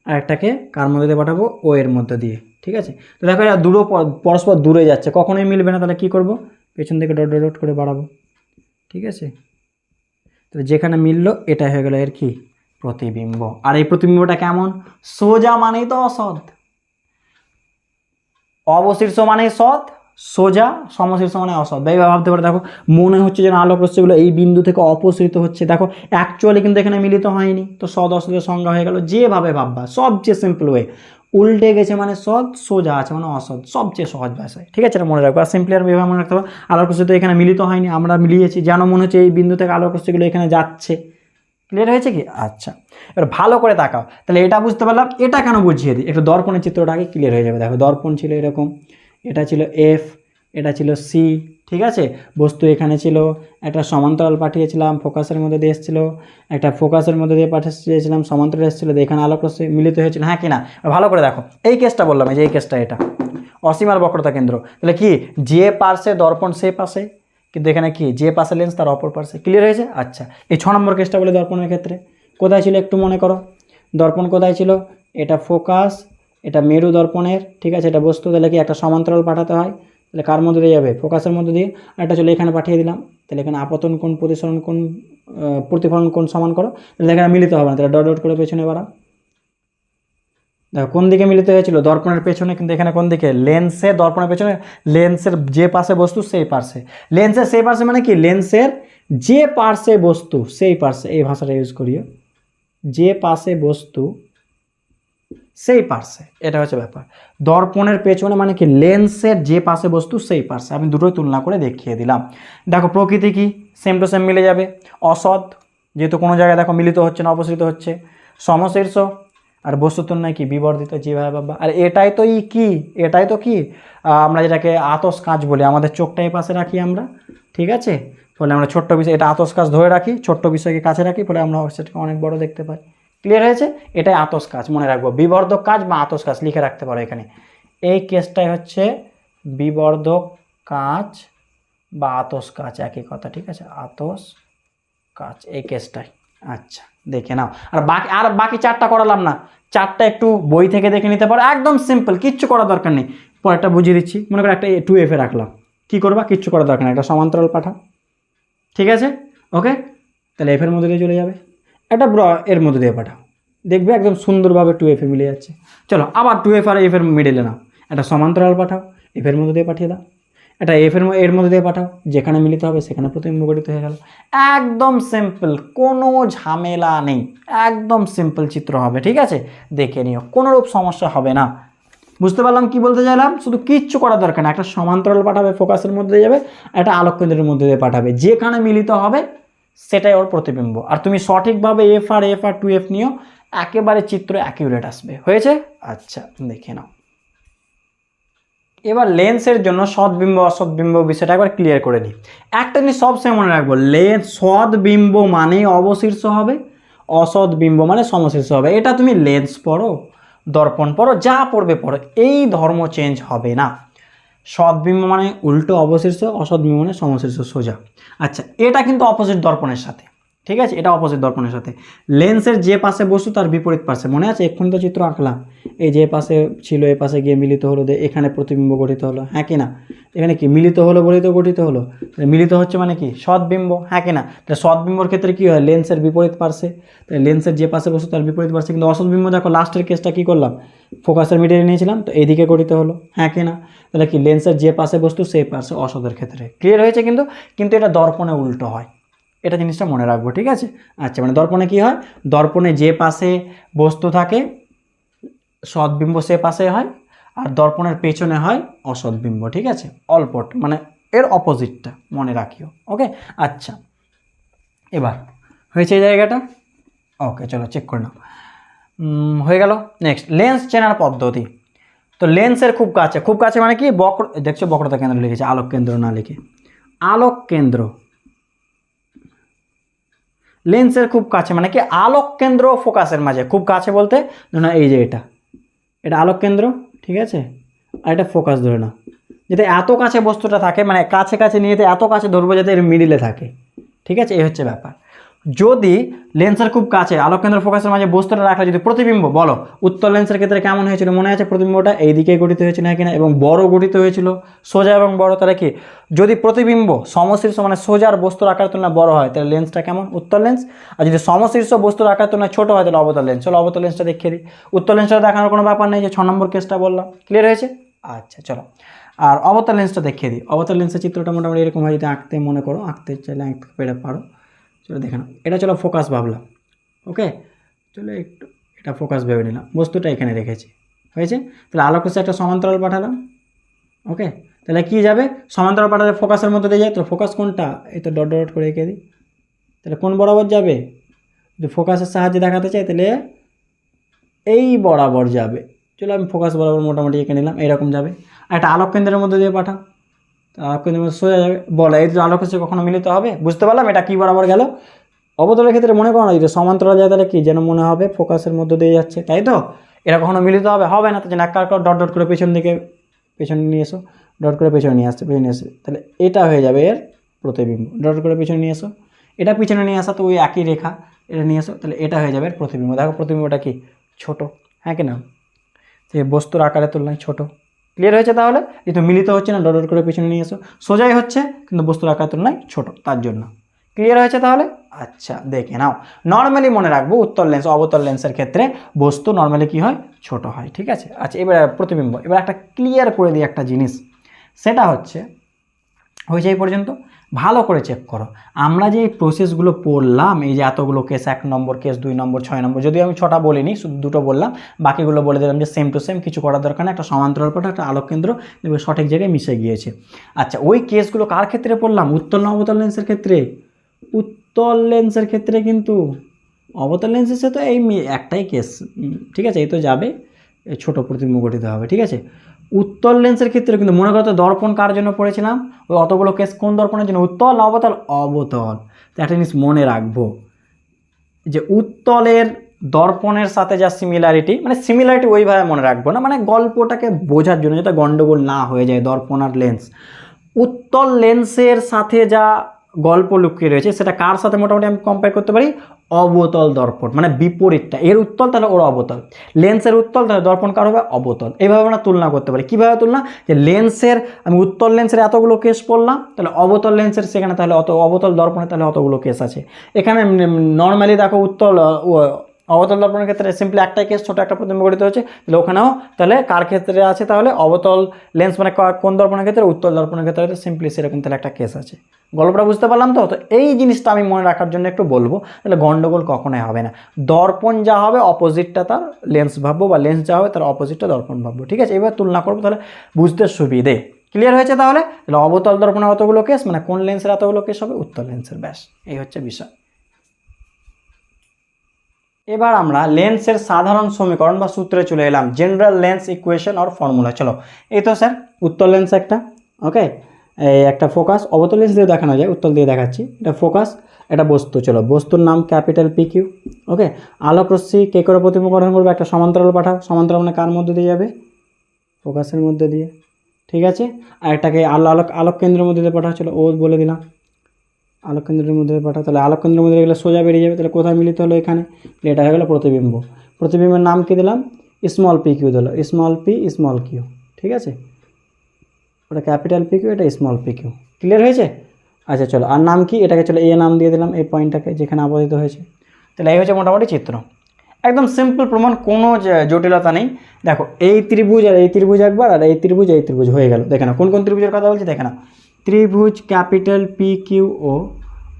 আর একটাকে কার মধ্যে দিয়ে পাঠাবো? ও এর মধ্যে দিয়ে। ঠিক আছে, তো দেখো এরা দূরও পরস্পর দূরে যাচ্ছে, কখনোই মিলবে না, তাহলে কী করবো? পেছন থেকে ডট ডট করে বাড়াবো। ঠিক আছে, তাহলে যেখানে মিললো এটাই হয়ে গেল এর কি? প্রতিবিম্ব। আর এই প্রতিবিম্বটা কেমন? সোজা মানেই তো অসৎ, অবশীর্ষ মানে সৎ, সোজা সমশীর্ষ মানে অসৎ। এইভাবে ভাবতে পারে, দেখো মনে হচ্ছে যেন আলোক রশ্মিগুলো এই বিন্দু থেকে অপসৃত হচ্ছে, দেখো অ্যাকচুয়ালি কিন্তু এখানে মিলিত হয়নি, তো সৎ অসতের সংজ্ঞা হয়ে গেল। যেভাবে ভাববা সবচেয়ে সিম্পল ওয়ে, উল্টে গেছে মানে সৎ, সোজা আছে মানে অসৎ, সবচেয়ে সহজ ভাষায়। ঠিক আছে, এটা মনে রাখবো। আর সিম্পলি আর এভাবে মনে রাখতে হবে, আলোক রশ্মি তো এখানে মিলিত হয়নি, আমরা মিলিয়েছি, যেন মনে হচ্ছে এই বিন্দু থেকে আলোক রশ্মিগুলো এখানে যাচ্ছে। ক্লিয়ার হয়েছে কি? আচ্ছা, এবার ভালো করে তাকাও, তাহলে এটা বুঝতে পারলাম। এটা কেন বুঝিয়ে দিই, একটু দর্পণের চিত্রটা আগে ক্লিয়ার হয়ে যাবে। দেখো দর্পণ ছিল এরকম, এটা ছিল এফ, এটা ছিল সি। ঠিক আছে, বস্তু এখানে ছিল, একটা সমান্তরাল পাঠিয়েছিলাম, ফোকাসের মধ্যে দিয়ে এসেছিলো, একটা ফোকাসের মধ্যে দিয়ে পাঠিয়েছিলাম, সমান্তরাল এসেছিলো, এখানে আলোক রশ্মি মিলিত হয়েছিল। হ্যাঁ কি না? ভালো করে দেখো, এই কেসটা বললাম, এই যে এই কেসটা, এটা অসীম আর বক্রতা কেন্দ্র, তাহলে কি? যে পার্শ্বে দর্পণ সে পাশে, কিন্তু এখানে কি? যে পাশে লেন্স তার অপর পাশে। ক্লিয়ার হয়েছে? আচ্ছা, এই 6 নম্বর কেসটা বলে দর্পণের ক্ষেত্রে কোথায় ছিল একটু মনে করো। দর্পণ কোথায় ছিল? এটা ফোকাস, এটা মেরু দর্পণের। ঠিক আছে, এটা বস্তু, তাহলে কি একটা সমান্তরাল পাঠাতে হয়, তাহলে কার মধ্যে দিয়ে যাবে? ফোকাসের মধ্যে দিয়ে। আর এটা চলে এখানে পাঠিয়ে দিলাম। তাহলে এখানে আপতন কোণ প্রতিফলন কোণ সমান করো, তাহলে এখানে মিলিত হবে না, তাহলে ডট ডট করে পেছনে বাড়াও। দেখো কোন দিকে মিলিত হয়েছিল? দর্পণের পেছনে, কিন্তু এখানে কোন দিকে? লেন্সে দর্পণের পেছনে, লেন্সের যে পাশে বস্তু সেই পার্শ্বে। লেন্সের সেই পার্শ্বে মানে কি? লেন্সের যে পার্শ্বে বস্তু সেই পার্শ্বে, এই ভাষাটা ইউজ করিও, যে পাশে বস্তু সেই পার্শ্বে, এটা হচ্ছে ব্যাপার। দর্পণের পেছনে মানে কি? লেন্সের যে পাশে বস্তু সেই পার্শ্বে। আমি দুটোই তুলনা করে দেখিয়ে দিলাম। দেখো প্রকৃতি কি? সেম টু সেম মিলে যাবে। অসৎ, যেহেতু কোনো জায়গায় দেখো মিলিত হচ্ছে না, অপসৃত হচ্ছে। সমশীর্ষ, আর বস্তু তুলনায় কি? বিবর্ধিত, যেভাবে বাবা। আর এটাই তো কি? এটাই তো কি আমরা যেটাকে আতস কাঁচ বলি, আমাদের চোখটা এই পাশে রাখি আমরা, ঠিক আছে? ফলে আমরা ছোট্ট বিষয়, এটা আতস কাঁচ ধরে রাখি, ছোট্ট বিষয়কে কাছে রাখি, ফলে আমরা সেটাকে অনেক বড় দেখতে পাই। ক্লিয়ার হয়েছে? এটাই আতস কাঁচ, মনে রাখবো। বিবর্ধক কাঁচ বা আতস কাঁচ লিখে রাখতে পারো এখানে। এই কেসটাই হচ্ছে বিবর্ধক কাঁচ বা আতস কাঁচ, একই কথা, ঠিক আছে? আতস কাঁচ, এই কেসটাই। আচ্ছা, দেখে নাও। আর বাকি চারটা করালাম না, চারটা একটু বই থেকে দেখে নিতে পারো, একদম সিম্পল, কিচ্ছু করার দরকার নেই। পরেরটা বুঝিয়ে দিচ্ছি। মনে করো একটা 2F এ রাখলাম, কি করবা? কিচ্ছু করার দরকার নেই, একটা সমান্তরাল পাঠাও, ঠিক আছে? ওকে, তাহলে এফের মধ্যে দিয়ে চলে যাবে। একটা এর মধ্যে দিয়ে পাঠাও, দেখবে একদম সুন্দরভাবে 2F এ মিলে যাচ্ছে। চলো আবার 2F আর এফের মিডিলে নাও, একটা সমান্তরাল পাঠাও, এফের মধ্যে দিয়ে পাঠিয়ে দাও। এটা এর মধ্যে দিয়ে পাঠাও, যেখানে মিলিত হবে সেখানে প্রতিবিম্ব গঠিত হয়ে গেল। একদম সিম্পল, কোনো ঝামেলা নেই, একদম সিম্পল চিত্র হবে, ঠিক আছে? দেখে নিও, কোনোরূপ সমস্যা হবে না। বুঝতে পারলাম কি বলতে চাইলাম? শুধু কিচ্ছু করার দরকার না, একটা সমান্তরাল পাঠাবে, ফোকাসের মধ্যে দিয়ে যাবে, একটা আলোক কেন্দ্রের মধ্যে দিয়ে পাঠাবে, যেখানে মিলিত হবে সেটাই ওর প্রতিবিম্ব। আর তুমি সঠিকভাবে এফ আর 2F নিও, একেবারে চিত্র অ্যাকিউরেট আসবে। হয়েছে? আচ্ছা, দেখে নাও। এবার লেন্সের জন্য সৎবিম্ব অসৎবিম্ব বিষয়টা একবার ক্লিয়ার করে নিই। একটা জিনিস সবসময় মনে রাখবো, লেন্স সৎবিম্ব মানে অবশীর্ষ হবে, অসৎবিম্ব মানে সমশীর্ষ হবে। এটা তুমি লেন্স পড়ো, দর্পণ পড়ো, যা পড়বে পড়ো, এই ধর্ম চেঞ্জ হবে না। সৎবিম্ব মানে উল্টো অবশীর্ষ, অসৎবিম্ব মানে সমশীর্ষ সোজা। আচ্ছা, এটা কিন্তু অপোজিট দর্পণের সাথে, ঠিক আছে? এটা অপোজিট দর্পণের সাথে। লেন্সের যে পাশে বস্তু তার বিপরীত পাশে, মনে আছে? এক্ষুনি তো চিত্র আঁকলাম, এই যে পাশে ছিল এ পাশে গিয়ে মিলিত হলো, এখানে প্রতিবিম্ব গঠিত হলো, হ্যাঁ কি না? এখানে কি মিলিত হলো বলেই তো গঠিত হলো। মিলিত হচ্ছে মানে কি? সৎবিম্ব, হ্যাঁ কি না? তাহলে সৎবিম্বর ক্ষেত্রে কি হয়? লেন্সের বিপরীত পার্শ্বে, তাহলে লেন্সের যে পাশে বস্তু তার বিপরীত পার্শ্বে। কিন্তু অসৎবিম্ব দেখো লাস্টের কেসটা কি করলাম? ফোকাসের মিডিলে নিয়েছিলাম, তো এইদিকে গঠিত হলো, হ্যাঁ কি না? তাহলে কি লেন্সের যে পাশে বস্তু সেই পাশে অসতের ক্ষেত্রে। ক্লিয়ার হয়েছে? কিন্তু এটা দর্পণে উল্টো হয়, এটা জিনিসটা মনে রাখবো, ঠিক আছে? আচ্ছা, মানে দর্পণে কি হয়? দর্পণে যে পাশে বস্তু থাকে সৎবিম্ব সে পাশে হয়, আর দর্পণের পেছনে হয় অসৎবিম্ব, ঠিক আছে? অল্পট মানে এর অপোজিটটা মনে রাখিও। ওকে, আচ্ছা, এবার হয়েছে এই জায়গাটা। ওকে, চলো চেক করে নাও, হয়ে গেল। নেক্সট, লেন্স চেনার পদ্ধতি। তো লেন্সের খুব কাছে মানে কি? দেখছো বক্রতা কেন্দ্র লিখেছে, আলোক কেন্দ্র না লিখে আলোক কেন্দ্র। লেন্সের খুব কাছে মানে কি? আলোক কেন্দ্র ফোকাসের মাঝে। খুব কাছে বলতে ধরো এই যে এটা আলোক কেন্দ্র, ঠিক আছে? আর এটা ফোকাস ধরে নাও, যাতে এত কাছে বস্তুটা থাকে, মানে কাছে নিয়ে এত কাছে ধরবো যাতে এর মিডিলে থাকে, ঠিক আছে? এই হচ্ছে ব্যাপার। যদি লেন্সের খুব কাছে আলোক কেন্দ্র ফোকাসের মাঝে বস্তুটা রাখলে যদি প্রতিবিম্ব, বলো উত্তর লেন্সের ক্ষেত্রে কেমন হয়েছিল? মনে আছে প্রতিবিম্বটা এই দিকে গঠিত হয়েছিল, হ্যাঁ কিনা? এবং বড় গঠিত হয়েছিল, সোজা এবং বড়। তাহলে কি? যদি প্রতিবিম্ব সমশীর্ষ মানে সোজার বস্তুর আকার তুলনায় বড় হয়, তাহলে লেন্সটা কেমন? উত্তর লেন্স। আর যদি সমশীর্ষ বস্তুর আকার তুলনায় ছোট হয়, তাহলে অবতল লেন্স। চলো অবতল লেন্সটা দেখিয়ে দিই। উত্তর লেন্সটা দেখানোর কোনো ব্যাপার নেই, যে 6 নম্বর কেসটা বললাম। ক্লিয়ার হয়েছে? আচ্ছা, চলো আর অবতল লেন্সটা দেখিয়ে দিই। অবতল লেন্সের চিত্রটা মোটামুটি এরকম হয়, যদি আঁকতে মনে করো, আঁকতে চাইলে আঁকতে পেরে পারো। চলো দেখে নাও, এটা চলো ফোকাস ভাবলাম, ওকে? চলো একটু এটা ফোকাস ভেবে নিলাম, বস্তুটা এখানে রেখেছি, হয়েছে? তাহলে আলোক রশ্মি একটা সমান্তরাল পাঠালাম, ওকে? তাহলে কি যাবে? সমান্তরাল পাঠালে ফোকাসের মধ্যে দিয়ে যায়, তো ফোকাস কোনটা? এই তো ডট ডট করে রেখে দিই। তাহলে কোন বরাবর যাবে? যদি ফোকাসের সাহায্যে দেখাতে চাই তাহলে এই বরাবর যাবে। চলো আমি ফোকাস বরাবর মোটামুটি এঁকে নিলাম, এইরকম যাবে। আর একটা আলোক কেন্দ্রের মধ্যে দিয়ে পাঠাও, আলোক কেন্দ্রের মধ্যে সোজা যাবে। বলো এই দুটো আলোক রশ্মি কখনো মিলিত হবে? বুঝতে পারলাম এটা কি বরাবর গেল। অবতলের ক্ষেত্রে মনে করো না, যদি সমান্তরাল যায় তাহলে কি যেন মনে হবে ফোকাসের মধ্যে দিয়ে যাচ্ছে, তাই তো? এরা কখনো মিলিত হবে না। তো যেন এক ডট ডট করে পেছনে নিয়ে এসো, ডট করে পেছনে নিয়ে আসে, তাহলে এটা হয়ে যাবে এর প্রতিবিম্ব। ডট করে পেছনে নিয়ে এসো, এটা পিছনে নিয়ে আসা, তো ওই একই রেখা, এটা নিয়ে এসো, তাহলে এটা হয়ে যাবে এর প্রতিবিম্ব। দেখো প্রতিবিম্বটা কি? ছোট, হ্যাঁ কি না? যে বস্তুর আকারের তুলনায় ছোট। ক্লিয়ার হয়েছে তাহলে? এই তো মিলিত হচ্ছে না, ডট ডট করে পিছনে নিয়ে এসো, সোজাই হচ্ছে কিন্তু বস্তুর আকার তুলনায় ছোট, তার জন্য। ক্লিয়ার হয়েছে তাহলে? আচ্ছা দেখে নাও, নর্মালি মনে রাখবো উত্তল লেন্স অবতল লেন্সের ক্ষেত্রে বস্তু নর্মালি কি হয়, ছোট হয়। ঠিক আছে, আচ্ছা এবার প্রতিবিম্ব, এবার একটা ক্লিয়ার করে দিই একটা জিনিস, সেটা হচ্ছে হয়েছে এই পর্যন্ত, ভালো করে চেক করো। আমরা যে এই প্রসেসগুলো পড়লাম, এই যে এতগুলো কেস, 1 নম্বর কেস, 2 নম্বর, 6 নম্বর, যদিও আমি 6টা বলিনি, শুধু 2টো বললাম, বাকিগুলো বলে দিলাম যে সেম টু সেম, কিছু করার দরকার নেই, একটা সমান্তরাল পাঠ, একটা আলোক কেন্দ্র সঠিক জায়গায় মিশে গিয়েছে। আচ্ছা ওই কেসগুলো কার ক্ষেত্রে পড়লাম? উত্তল না অবতল লেন্সের ক্ষেত্রে? উত্তল লেন্সের ক্ষেত্রে, কিন্তু অবতল লেন্সের সাথে তো এই একটাই কেস, ঠিক আছে, এই তো যাবে, ছোট প্রতিবিম্ব গঠিত হবে। ঠিক আছে, উত্তল লেন্সের ক্ষেত্রে কিন্তু মনে করো দর্পণ কার জন্য পড়েছিলাম, ওই অতগুলো কেস কোন দর্পণের জন্য, উত্তল না অবতল? অবতল। তো একটা জিনিস মনে রাখবো যে উত্তলের দর্পণের সাথে যা সিমিলারিটি, মানে সিমিলারিটি ওইভাবে মনে রাখবো না, মানে গল্পটাকে বোঝার জন্য, যাতে গন্ডগোল না হয়ে যায় দর্পণ আর লেন্স। উত্তল লেন্সের সাথে যা গল্প লুকিয়ে রয়েছে সেটা কার সাথে মোটামুটি আমি কম্পেয়ার করতে পারি? অবতল দর্পণ, মানে বিপরীতটা, এর উত্তল তাহলে ওর অবতল, লেন্সের উত্তল তাহলে দর্পণ কার হবে? অবতল। এইভাবে আমরা তুলনা করতে পারি। কীভাবে তুলনা? যে লেন্সের, আমি উত্তল লেন্সের এতগুলো কেস পড়লাম, তাহলে অবতল লেন্সের সেখানে তাহলে অবতল দর্পণে তাহলে অতগুলো কেস আছে। এখানে নর্মালি দেখো উত্তল অবতল দর্পণের ক্ষেত্রে সিম্পলি একটাই কেস, ছোটো একটা প্রতিবিম্ব গঠিত হচ্ছে, তাহলে ওখানেও তাহলে কার ক্ষেত্রে আছে? তাহলে অবতল লেন্স, মানে কোন দর্পণের ক্ষেত্রে? উত্তল দর্পণের ক্ষেত্রে সিম্পলি সেরকম তাহলে একটা কেস আছে। গল্পটা বুঝতে পারলাম তো? তো এই জিনিসটা আমি মনে রাখার জন্য একটু বলবো, তাহলে গন্ডগোল কখনোই হবে না। দর্পণ যা হবে অপোজিটটা তার লেন্স ভাববো, বা লেন্স যা হবে তার অপোজিটটা দর্পণ ভাববো। ঠিক আছে, এবার তুলনা করবো, তাহলে বুঝতে সুবিধে। ক্লিয়ার হয়েছে তাহলে? অবতল দর্পণে অতগুলো কেস, মানে কোন লেন্সের এতগুলো কেস হবে? উত্তল লেন্সের। ব্যাস, এই হচ্ছে বিষয়। এবার আমরা লেন্সের সাধারণ সমীকরণ বা সূত্রে চলে এলাম, জেনারেল লেন্স ইকুয়েশন আর ফর্মুলা। চলো, এই তো স্যার উত্তল লেন্স একটা, ওকে, এই একটা ফোকাস, অবতল লেন্স দিয়ে দেখানো যায়, উত্তল দিয়ে দেখাচ্ছি, এটা ফোকাস, এটা বস্তু। চলো, বস্তুর নাম ক্যাপিটাল পি কিউ, ওকে। আলোক রশ্মি কে করে প্রতিবিম্ব গঠন করবে? একটা সমান্তরাল পাঠাও, সমান্তরাল মানে কার মধ্যে দিয়ে যাবে? ফোকাসের মধ্যে দিয়ে। ঠিক আছে, আর একটাকে আলোক কেন্দ্রের মধ্যে দিয়ে পাঠাও, চলো ও বলে দিলাম, আলোক কেন্দ্রের মধ্যে পাঠাও, তাহলে আলোক কেন্দ্রের মধ্যে গেলে সোজা বেরিয়ে যাবে, তাহলে কোথায় মিলিত হলো? এখানে। এটা হয়ে গেলো প্রতিবিম্ব। প্রতিবিম্বের নাম কি দিলাম? স্মল পি কিউ দিল, স্মল পি স্মল কিউ। ঠিক আছে, ওটা ক্যাপিটাল পি কিউ, এটা স্মল পি কিউ। ক্লিয়ার হয়েছে? আচ্ছা চলো, আর নাম কি? এটাকে চলো এ নাম দিয়ে দিলাম, এই পয়েন্টটাকে যেখানে আপাতিত হয়েছে। তাহলে এই হচ্ছে মোটামুটি চিত্র, একদম সিম্পল প্রমাণ, কোনো জটিলতা নেই। দেখো এই ত্রিভুজ আর এই ত্রিভুজ একবার, আর এই ত্রিভুজ হয়ে গেল। দেখে না কোন কোন ত্রিভুজের কথা বলছি, দেখে না, ত্রিভুজ ক্যাপিটাল পি কিউ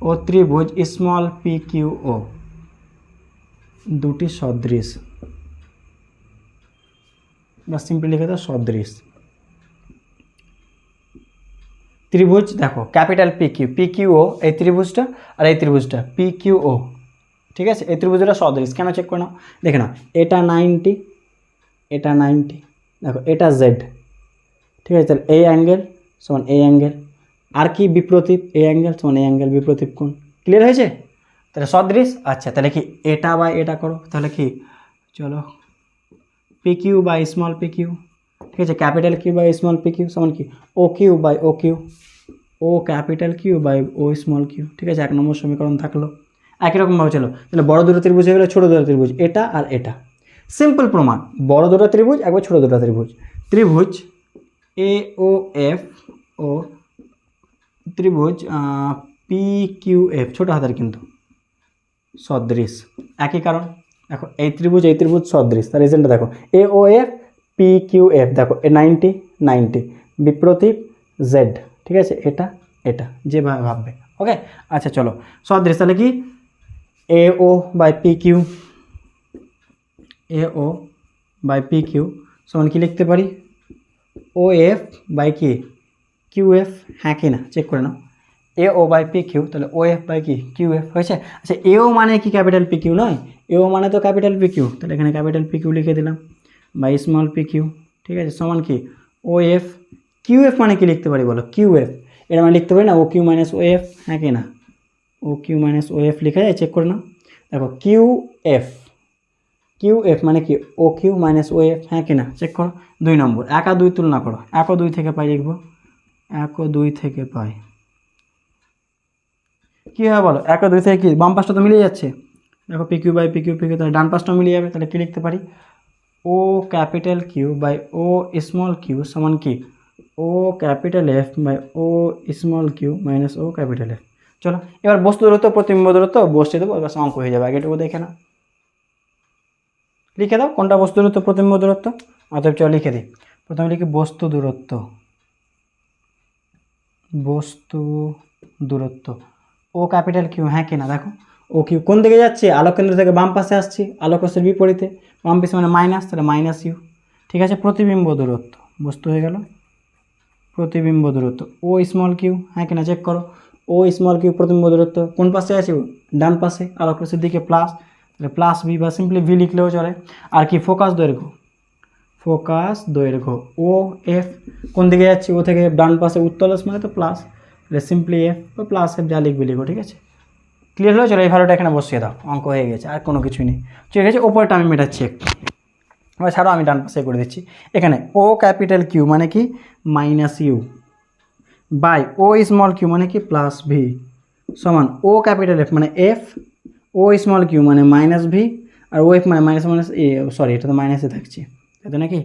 ও ত্রিভুজ স্মল পি কিউ ও, দুটি সদৃশ, বা সিম্পলি লিখে দাও সদৃশ ত্রিভুজ। দেখো ক্যাপিটাল পি কিউ ও, এই ত্রিভুজটা আর এই ত্রিভুজটা পি কিউ ও, ঠিক আছে, এই ত্রিভুজটা সদৃশ। কেন চেক করে নাও, দেখে নাও, এটা 90, এটা 90, দেখো এটা জেড। ঠিক আছে, তাহলে এই অ্যাঙ্গেল সমান এই অ্যাঙ্গেল, আর কি বিপ্রতীপ, এই অ্যাঙ্গেল সমান এই অ্যাঙ্গেল, বিপ্রতীপ কোণ। ক্লিয়ার হয়েছে? তাহলে সদৃশ। আচ্ছা তাহলে কি এটা বা এটা করো, তাহলে কি, চলো P Q by small P Q, ঠিক আছে, capital Q by small P Q সমান কি O Q by O Q, O capital Q by O small Q. ঠিক আছে, 1 নম্বর সমীকরণ থাকলো। একই রকমভাবে চলো, তাহলে বড় দুটো ত্রিভুজ হয়ে গেলে ছোটো দুটো ত্রিভুজ, এটা আর এটা। সিম্পল প্রমাণ, বড় দুটো ত্রিভুজ একবার ছোটো দুটো ত্রিভুজ, ত্রিভুজ এ ও এফ ও ত্রিভুজ পি কিউ এফ, ছোটো হাতের কিন্তু, সদৃশ। একই কারণ, দেখো এই ত্রিভুজ সদৃশ, তার রিজনটা দেখো, এ ও এফ পি কিউ এফ, দেখো এ 90 90, বিপ্রতীপ জেড। ঠিক আছে, এটা এটা যেভাবে ভাববে, ওকে। আচ্ছা চলো, সদৃশ, তাহলে কি A O by P Q, A O by P Q সমান কি লিখতে পারি? ও এফ বাই কি কিউ এফ, হ্যাঁ কি না চেক করে নাও, A O by P Q, তাহলে ও এফ বাই কি কিউ এফ হয়েছে। আচ্ছা এও মানে কি ক্যাপিটাল পি কিউ নয়? এও মানে তো ক্যাপিটাল পি কিউ, তাহলে এখানে ক্যাপিটাল পি কিউ লিখে দিলাম বাই স্মল পি কিউ। ঠিক আছে, সমান কি ও এফ, কিউ এফ মানে কি লিখতে পারি বলো? কিউ এফ, এটা মানে লিখতে পারি না ও কিউ মাইনাস ও এফ, হ্যাঁ কি না, ও কিউ মাইনাস ও এফ লেখা যায়, চেক করে নাও। দেখো কিউ এফ মানে কি ও কিউ মাইনাস ও এফ, হ্যাঁ কি না চেক করো। 2 নম্বর, 1 আর 2 তুলনা করো, 1 ও 2 থেকে পাই লিখবো, 1 ও 2 থেকে পাই, কী হয় বলো, 1 ও 2 থেকে কি বাম পাশটা তো মিলিয়ে যাচ্ছে, দেখো P Q by P Q, তাহলে ডান পাশটা মিলিয়ে যাবে, তাহলে কী লিখতে পারি O capital Q by O small Q সমান কি O capital F by O small Q minus O capital F. চলো এবার বস্তু দূরত্ব প্রতিবিম্ব দূরত্ব বসিয়ে দেবো, এবার অঙ্ক হয়ে যাবে। আগেটুকু দেখে না, লিখে দাও কোনটা বস্তু দূরত্ব প্রতিবিম্ব দূরত্ব। অতএব চলো লিখে দিই। প্রথমে লিখি বস্তু দূরত্ব, বস্তু দূরত্ব ও ক্যাপিটাল কিউ, হ্যাঁ কিনা দেখো। ও কিউ কোন দিকে যাচ্ছে, আলোক কেন্দ্র থেকে বাম পাশে আসছি, আলোক রশ্মির বিপরীতে, বাম পাশে মানে মাইনাস, তাহলে মাইনাস ইউ। ঠিক আছে, প্রতিবিম্ব দূরত্ব বস্তু হয়ে গেল প্রতিবিম্ব দূরত্ব ও স্মল কিউ, হ্যাঁ কিনা চেক করো। ও স্মল কিউ প্রতিবিম্ব দূরত্ব কোন পাশে আছে, ডান পাশে, আলোক রশ্মির দিকে প্লাস, তাহলে প্লাস ভি বা সিম্পলি ভি লিখলেও চলে। আর কি ফোকাস দৈর্ঘ্য, ফোকাস দৈর্ঘ্য ও এফ কোন দিকে যাচ্ছে, ও থেকে ডান পাশে উত্তলস মানে তো প্লাস, তাহলে সিম্পলি এফ বা প্লাস এফ যা লিখবে লিখো। ঠিক আছে, ক্লিয়ার হলো। চলো এই ভ্যালুটা এখানে বসিয়ে দাও, অঙ্ক হয়ে গেছে, আর কোনো কিছুই নেই। ঠিক আছে, ওপরটা আমি মেটাচ্ছি একটু, এবার ছাড়ো আমি ডান পাশে করে দিচ্ছি। এখানে ও ক্যাপিটাল কিউ মানে কি minus u by O small q মানে কি প্লাস ভি সমান ও ক্যাপিটাল এফ মানে এফ, ও স্মল কিউ মানে মাইনাস ভি, আর ও এফ মানে মাইনাস মাইনাস এ, সরি এটা তো মাইনাসে থাকছে তাই তো নাকি,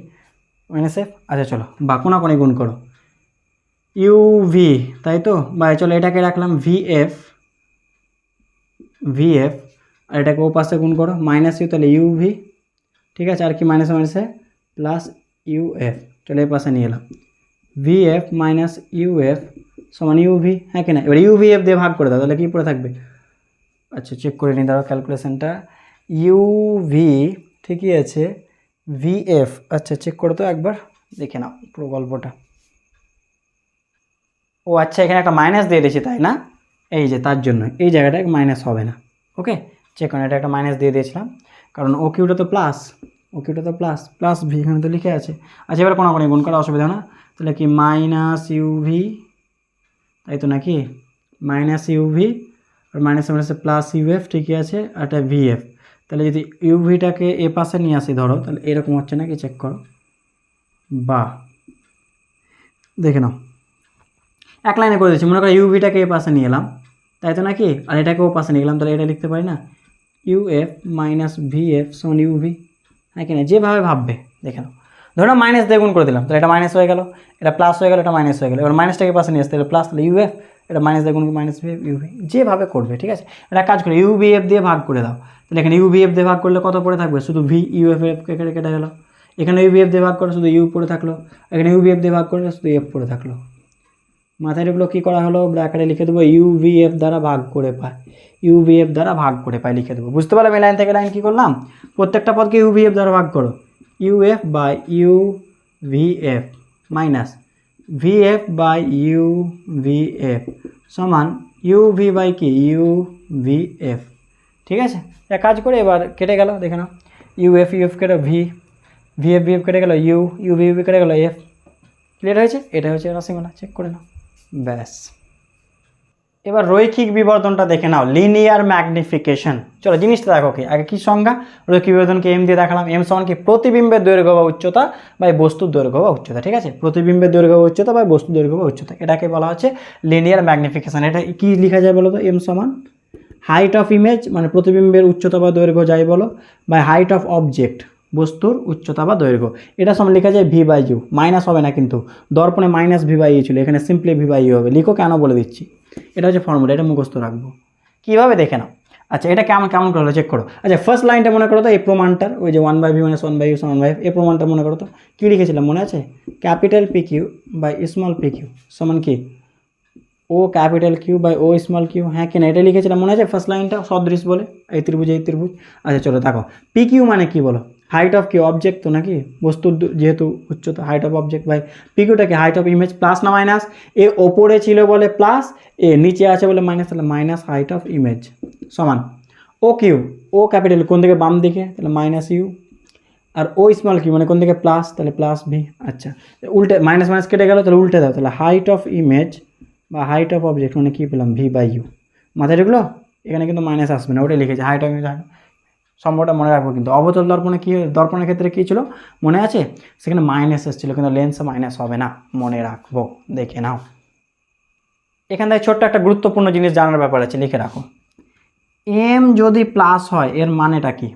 মাইনাস এফ। আচ্ছা চলো বা কোনাকোনি গুণ করো, ইউ ভি তাই তো, বা চলো এটাকে রাখলাম ভি এফ, ভি এফ, আর এটাকে ও পাশে গুণ করো মাইনাস ইউ, তাহলে ইউ ভি। ঠিক আছে, আর কি মাইনাসে মাইনাসে প্লাস ইউ এফ, চলো এই পাশে নিয়ে এলাম, V F minus U F সমান ইউ ভি, হ্যাঁ কিনা। এবার ইউ ভি এফ দিয়ে ভাগ করে দাও, তাহলে কী পড়ে থাকবে, আচ্ছা চেক করে নিই দাঁড়াও ক্যালকুলেশনটা, ইউ ভি ঠিকই আছে, ভি এফ আচ্ছা চেক করো তো একবার, দেখে নাও পুরো গল্পটা। ও আচ্ছা এখানে একটা মাইনাস দিয়ে দিয়েছি তাই না, এই যে তার জন্য এই জায়গাটা মাইনাস হবে না। ওকে চেক করুন, এটা একটা মাইনাস দিয়ে দিয়েছিলাম কারণ ও কিউটা তো প্লাস, ও কিউটা তো প্লাস, প্লাস ভি এখানে তো লিখে আছে। আচ্ছা এবার কোনো গুণ করা অসুবিধা না, তাহলে কি মাইনাস ইউভি তাই তো নাকি, মাইনাস ইউভি আর মাইনাস মাইনাসে প্লাস ইউএফ ঠিকই আছে, আর একটা ভিএফ। তাহলে যদি ইউভিটাকে এ পাশে নিয়ে আসি ধরো, তাহলে এরকম হচ্ছে নাকি চেক করো, বা দেখে নাও এক লাইনে করে দিচ্ছি, মনে করো ইউভিটাকে এ পাশে নিয়ে এলাম তাই তো নাকি, আর এটাকে ও পাশে নিয়ে গেলাম, তাহলে এটা লিখতে পারি না ইউএফ মাইনাস ভিএফ সমান ইউভি, হ্যাঁ কিনা, যেভাবে ভাববে দেখে নাও। ধরো মাইনাস দিয়ে গুণ করে দিলাম, তাহলে এটা মাইনাস হয়ে গেল, এটা প্লাস হয়ে গেল, এটা মাইনাস হয়ে গেল। এবার মাইনাসটাকে পাশে নিয়ে আসতে, তাহলে প্লাস, তাহলে ইউএফ, এটা মাইনাস দিয়ে গুণ মাইনাস ভিএফ ইউভি, যেভাবে করবে। ঠিক আছে, এটা কাজ করে ইউভিএফ দিয়ে ভাগ করে দাও, তাহলে এখানে ইউভিএফ দিয়ে ভাগ করলে কত পড়ে থাকবে, শুধু ভি ইউএফ এফ কেটে কেটে গেল। এখানে ইউভিএফ দিয়ে ভাগ করে শুধু ইউ পড়ে থাকলো, এখানে ইউভিএফ দিয়ে ভাগ করলে শুধু এফ পড়ে থাকলো। মাথায় ঢুকলো কী করা হলো, ব্র্যাকেটে লিখে দেবো ইউভিএফ দ্বারা ভাগ করে পায়, ইউভিএফ দ্বারা ভাগ করে পায় লিখে দেবো। বুঝতে পারলাম এই লাইন থেকে লাইন কী করলাম, প্রত্যেকটা পদকে ইউভিএফ দ্বারা ভাগ করো, u f by u v f minus v f by u v f সমান ইউভি বাই কি ইউ ভিএফ। ঠিক আছে, এক কাজ করে এবার কেটে গেল দেখে নাও, ইউএফ ইউএফ কেটে ভি, ভিএফ ভিএফ কেটে গেল ইউ, ইউভি ইউভি কেটে গেল এফ। ক্লিয়ার হয়েছে, এটা হচ্ছে রাশিমালা, চেক করে নাও ব্যাস। এবার রৈখিক বিবর্ধনটা দেখে নাও, লিনিয়ার ম্যাগনিফিকেশন। চলো জিনিসটা দেখো কি, আগে কি সংজ্ঞা, রৈখিক বিবর্ধনকে এম দিয়ে দেখালাম, এম সমান কি প্রতিবিম্বের দৈর্ঘ্য বা উচ্চতা বা বস্তুর দৈর্ঘ্য বা উচ্চতা। ঠিক আছে, প্রতিবিম্বের দৈর্ঘ্য বা উচ্চতা বা বস্তুর দৈর্ঘ্য বা উচ্চতা, এটাকে বলা হচ্ছে লিনিয়ার ম্যাগনিফিকেশন। এটা কি লেখা যায় বলো তো, এম সমান হাইট অফ ইমেজ মানে প্রতিবিম্বের উচ্চতা বা দৈর্ঘ্য যাই বলো, বা হাইট অফ অবজেক্ট বস্তুর উচ্চতা বা দৈর্ঘ্য, এটা সমান লেখা যায় ভি বাই ইউ, মাইনাস হবে না কিন্তু, দর্পণে মাইনাস ভি বাই ইউ ছিল, এখানে সিম্পলি ভি বাই ইউ হবে। লিখো কেন বলে দিচ্ছি, এটা হচ্ছে ফর্মুলা, এটা মুখস্থ রাখবো। কীভাবে দেখে নাও, আচ্ছা এটা কেমন কেমন করে হলো চেক করো। আচ্ছা ফার্স্ট লাইনটা মনে করো তো, এই প্রমাণটার ওই যে 1/v মাইনাস 1/u সমান 1/f, এই প্রমাণটা মনে করো তো কী লিখেছিলাম মনে আছে, capital P Q by small P Q সমান কি O capital Q by O small Q, হ্যাঁ কিনা, এটা লিখেছিলাম মনে আছে ফার্স্ট লাইনটা, সদৃশ বলে এই ত্রিভুজ এই ত্রিভুজ। আচ্ছা চলো দেখো পি কিউ মানে কি বলো, হাইট অফ কি অবজেক্ট তো নাকি, বস্তুর যেহেতু উচ্চতা, height of object by P কিউটাকে হাইট অফ ইমেজ, প্লাস না মাইনাস, এ ওপরে ছিল বলে প্লাস, এ নিচে আছে বলে মাইনাস, তাহলে মাইনাস হাইট অফ ইমেজ সমান ও কিউ, ও ক্যাপিটাল কোন দিকে বাম দিকে, তাহলে মাইনাস ইউ, আর ও স্মল কিউ মানে কোন দিকে প্লাস, তাহলে প্লাস ভি। আচ্ছা উল্টে মাইনাস মাইনাস কেটে গেল, তাহলে উল্টে দাও, তাহলে হাইট অফ ইমেজ বা হাইট অফ অবজেক্ট মানে কী পেলাম ভি বাই ইউ। মাথায় ঢুকলো, এখানে কিন্তু মাইনাস আসবে না, ওটাই লিখেছে হাইট অফ ইমেজ, সম্ভবটা মনে রাখবো। কিন্তু অবতল দর্পণে কী, দর্পণের ক্ষেত্রে কী ছিল মনে আছে, সেখানে মাইনাস এসেছিলো, কিন্তু লেন্সে মাইনাস হবে না, মনে রাখবো, দেখে নাও। এখান থেকে ছোট্ট একটা গুরুত্বপূর্ণ জিনিস জানার ব্যাপার আছে, লিখে রাখো, এম যদি প্লাস হয় এর মানেটা কি,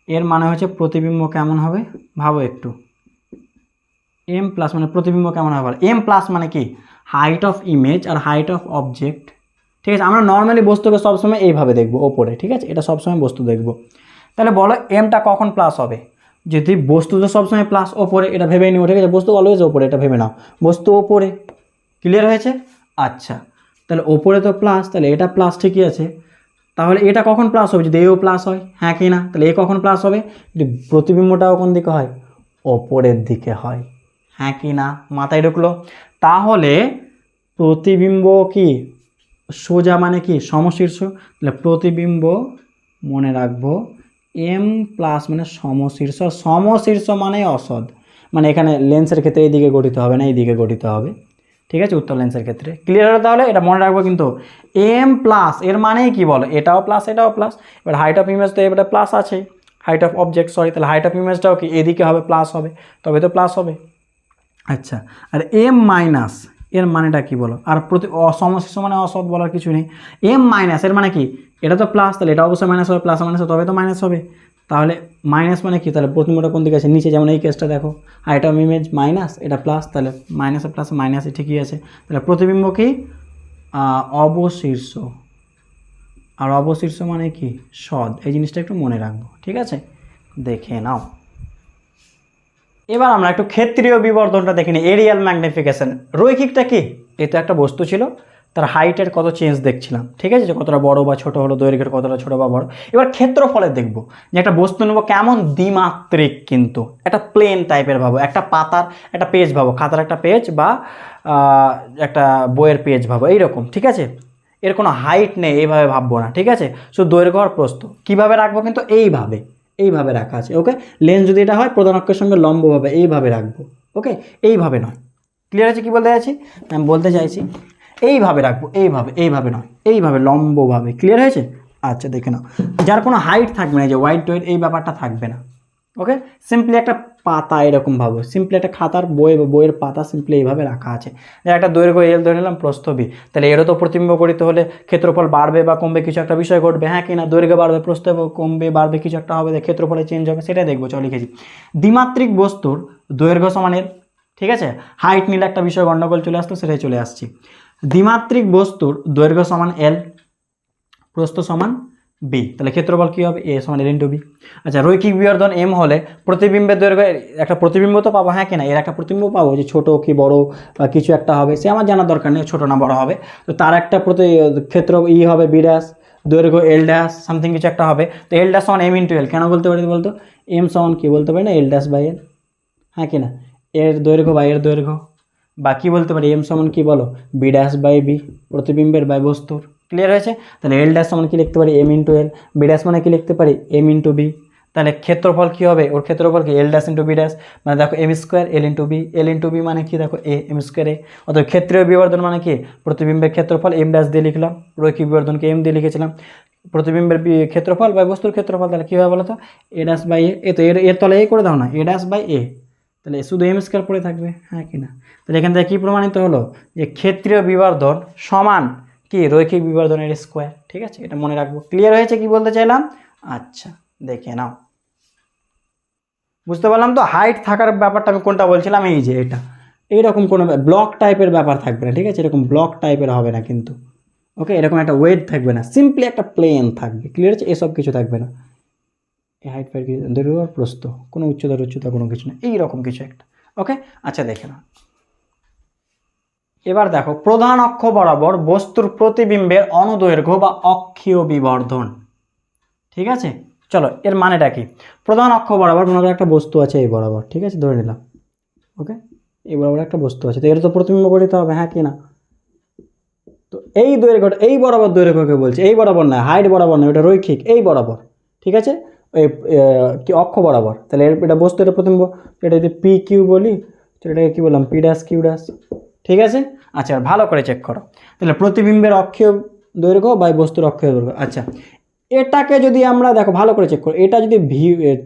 এর মানে হচ্ছে প্রতিবিম্ব কেমন হবে ভাবো একটু, এম প্লাস মানে প্রতিবিম্ব কেমন হবে, এম প্লাস মানে কি হাইট অফ ইমেজ আর হাইট অফ অবজেক্ট, ঠিক আছে। আমরা নর্মালি বস্তুকে সবসময় এইভাবে দেখবো ওপরে, ঠিক আছে, এটা সবসময় বস্তু দেখবো। তাহলে বলো এমটা কখন প্লাস হবে, যদি বস্তু তো সবসময় প্লাস ওপরে, এটা ভেবে নিও, ঠিক আছে, বস্তু অলওয়েজ ওপরে, এটা ভেবে নাও, বস্তু ওপরে, ক্লিয়ার হয়েছে। আচ্ছা তাহলে ওপরে তো প্লাস, তাহলে এটা প্লাস ঠিকই আছে, তাহলে এটা কখন প্লাস হবে, যদি এও প্লাস হয়, হ্যাঁ কি না, তাহলে এ কখন প্লাস হবে, যদি প্রতিবিম্বটাও কোন দিকে হয়, ওপরের দিকে হয়, হ্যাঁ কি না, মাথায় ঢুকলো। তাহলে প্রতিবিম্ব কি সোজা মানে কি সমশীর্ষ, তাহলে প্রতিবিম্ব মনে রাখবো এম প্লাস মানে সমশীর্ষ, সমশীর্ষ মানে অসদ, মানে এখানে লেন্সের ক্ষেত্রে এইদিকে গঠিত হবে না, এইদিকে গঠিত হবে, ঠিক আছে, উত্তর লেন্সের ক্ষেত্রে, ক্লিয়ার হলো। তাহলে এটা মনে রাখবো কিন্তু এম প্লাস এর মানেই কি বলো, এটাও প্লাস এটাও প্লাস, এবার হাইট অফ ইমেজ তো এবারে প্লাস আছে, হাইট অফ অবজেক্ট সরি, তাহলে হাইট অফ ইমেজটাও কি এদিকে হবে, প্লাস হবে, তবে তো প্লাস হবে। আচ্ছা আর এম মাইনাস এর মানেটা কি বলো, আর প্রতি সমশীর্ষ মানে অসৎ বলার কিছু নেই, এম মাইনাস এর মানে কি, এটা তো প্লাস, তাহলে এটা অবশ্যই মাইনাস হবে, প্লাস মাইনাস তবে তো মাইনাস হবে, তাহলে মাইনাস মানে কি, তাহলে প্রতিবিম্বটা কোন দিকে আছে, নিচে, যেমন এই কেসটা দেখো হাইট অফ ইমেজ মাইনাস, এটা প্লাস, তাহলে মাইনাসে প্লাস মাইনাসে ঠিকই আছে, তাহলে প্রতিবিম্ব কি অবশীর্ষ, আর অবশীর্ষ মানে কি সদ, এই জিনিসটা একটু মনে রাখবো, ঠিক আছে, দেখে নাও। এবার আমরা একটু ক্ষেত্রীয় বিবর্ধনটা দেখে নিই, এরিয়াল ম্যাগনিফিকেশন। রৈখিকটা কি, এতে একটা বস্তু ছিল, তার হাইটের কত চেঞ্জ দেখছিলাম, ঠিক আছে, যে কতটা বড় বা ছোট হলো, দৈর্ঘ্যের কতটা ছোট বা বড়। এবার ক্ষেত্রফলে দেখব যে একটা বস্তু নেব কেমন দ্বিমাত্রিক, কিন্তু একটা প্লেন টাইপের ভাবো, একটা পাতার একটা পেজ ভাবো, খাতার একটা পেজ বা একটা বইয়ের পেজ ভাবো, এইরকম, ঠিক আছে, এর কোনো হাইট নেই, এইভাবে ভাববো না, ঠিক আছে, শুধু দৈর্ঘ্য আর প্রস্থ। কীভাবে রাখবো কিন্তু এইভাবে, এইভাবে রাখা আছে, ওকে। লেন্স যদি এটা হয় প্রধান অক্ষের সঙ্গে লম্বভাবে এইভাবে রাখবো, ওকে, এইভাবে নয়, ক্লিয়ার আছে কি বলতে চাইছি, আমি বলতে চাইছি এইভাবে রাখবো, এইভাবে, এইভাবে নয়, এইভাবে লম্বভাবে, ক্লিয়ার হয়েছে। আচ্ছা দেখে নাও, যার কোনো হাইট থাকবে না, যে হোয়াইট টোয়েট এই ব্যাপারটা থাকবে না, ওকে, সিম্পলি একটা পাতা এরকম ভাবো, সিম্পলি একটা খাতার বই বা বইয়ের পাতা সিম্পলি এইভাবে রাখা আছে, যে একটা দৈর্ঘ্য এল ধরে নিলাম, প্রস্থ বি, তাহলে এরও তো প্রতিবিম্ব গঠিত হলে ক্ষেত্রফল বাড়বে বা কমবে, কিছু একটা বিষয় ঘটবে, হ্যাঁ কি না, দৈর্ঘ্য বাড়বে, প্রস্থ কমবে, বাড়বে, কিছু একটা হবে, ক্ষেত্রফলে চেঞ্জ হবে, সেটাই দেখবো, চল লিখেছি। দ্বিমাত্রিক বস্তুর দৈর্ঘ্য সমানের, ঠিক আছে, হাইট নিলে একটা বিষয় গণ্ডগোল চলে আসতো, সেটাই চলে আসছি। দ্বিমাত্রিক বস্তুর দৈর্ঘ্য সমান এল, প্রস্থ সমান বি, তাহলে ক্ষেত্রফল কী হবে, এ সমান এল ইন্টু বি। আচ্ছা রৈখিক বিবর্ধন এম হলে প্রতিবিম্বের দৈর্ঘ্য, একটা প্রতিবিম্ব তো পাবো, হ্যাঁ কিনা, এর একটা প্রতিবিম্ব পাবো, যে ছোটো কি বড় বা কিছু একটা হবে, সে আমার জানার দরকার নেই, ছোটো না বড় হবে, তো তার একটা ক্ষেত্র ই হবে বি ড্যাশ, দৈর্ঘ্য এল ড্যাশ সামথিং কিছু একটা হবে, তো এল ড্যাশ সমান এম ইন্টু এল, কেন বলতে পারি বলতো, এম সমান কি বলতে পারি না, এল ড্যাশ বাই এল, হ্যাঁ কিনা, এর দৈর্ঘ্য বাই এর দৈর্ঘ্য, বা কী বলতে পারি, এম সমান কি বলো, বি ড্যাশ বাই বি, প্রতিবিম্বের বাই বস্তুর, ক্লিয়ার হয়েছে। তাহলে এল ড্যাশ সমান কি লিখতে পারি, M into L, B dash মানে কি লিখতে পারি, এম ইন্টু বি, তাহলে ক্ষেত্রফল কী হবে, ওর ক্ষেত্রফল কি এল ড্যাশ ইন্টু বি ড্যাশ, মানে দেখো M square L into B, L into B মানে কি দেখো এ, এম স্কোয়ার এ, অর্থাৎ ক্ষেত্রীয় বিবর্ধন মানে কি, প্রতিবিম্বের ক্ষেত্রফল এম ড্যাশ দিয়ে লিখলাম, রৈখিক বিবর্ধনকে এম দিয়ে লিখেছিলাম, প্রতিবিম্বের ক্ষেত্রফল বাই বস্তুর ক্ষেত্রফল, তাহলে কী হবে বলো তো, এ ড্যাশ বাই এ, তো এর তলে এ করে দাও না, এ ড্যাশ বাই এ, তাহলে শুধু এম স্কোয়ার পড়ে থাকবে, হ্যাঁ কি না, তাহলে এখান থেকে কী প্রমাণিত হলো, যে ক্ষেত্রীয় বিবর্ধন সমান কি রৈখিক বিবর্ধনের স্কোয়ার, ঠিক আছে, এটা মনে রাখবো, ক্লিয়ার হয়েছে কি বলতে চাইলাম। আচ্ছা দেখে নাও, বুঝতে পারলাম তো, হাইট থাকার ব্যাপারটা আমি কোনটা বলছিলাম, এই যে এটা, এইরকম কোনো ব্লক টাইপের ব্যাপার থাকবে না, ঠিক আছে, এরকম ব্লক টাইপের হবে না কিন্তু, ওকে, এরকম একটা ওয়েট থাকবে না, সিম্পলি একটা প্লেন থাকবে, ক্লিয়ার হচ্ছে, এসব কিছু থাকবে না, এই হাইট ফাইট দৈর্ঘ্য আর প্রস্থ, কোনো উচ্চতা কোনো কিছু না, এইরকম কিছু একটা, ওকে। আচ্ছা দেখে নাও, এবার দেখো প্রধান অক্ষ বরাবর বস্তুর প্রতিবিম্বের অনুদৈর্ঘ্য বা অক্ষীয় বিবর্ধন, ঠিক আছে, চলো এর মানেটা কি, প্রধান অক্ষ বরাবর মনে করো একটা বস্তু আছে এই বরাবর, ঠিক আছে, ধরে নিলাম, ওকে, এই বরাবর একটা বস্তু আছে, তো এর তো প্রতিবিম্ব গঠিত হবে, হ্যাঁ কি না, তো এই দৈর্ঘ্যটা, এই বরাবর দৈর্ঘ্যকে বলছে, এই বরাবর না, হাইট বরাবর না, এটা রৈখিক, এই বরাবর, ঠিক আছে, এই কি অক্ষ বরাবর, তাহলে এটা বস্তু, এটা প্রতিবিম্ব, এটা যদি পি কিউ বলি, তো এটাকে কী বললাম, পি ড্যাশ কিউ ড্যাশ, ঠিক আছে। আচ্ছা ভালো করে চেক করো, তাহলে প্রতিবিম্বের অক্ষীয় দৈর্ঘ্য বা বস্তুর অক্ষীয় দৈর্ঘ্য, আচ্ছা এটাকে যদি আমরা দেখো ভালো করে চেক করো, এটা যদি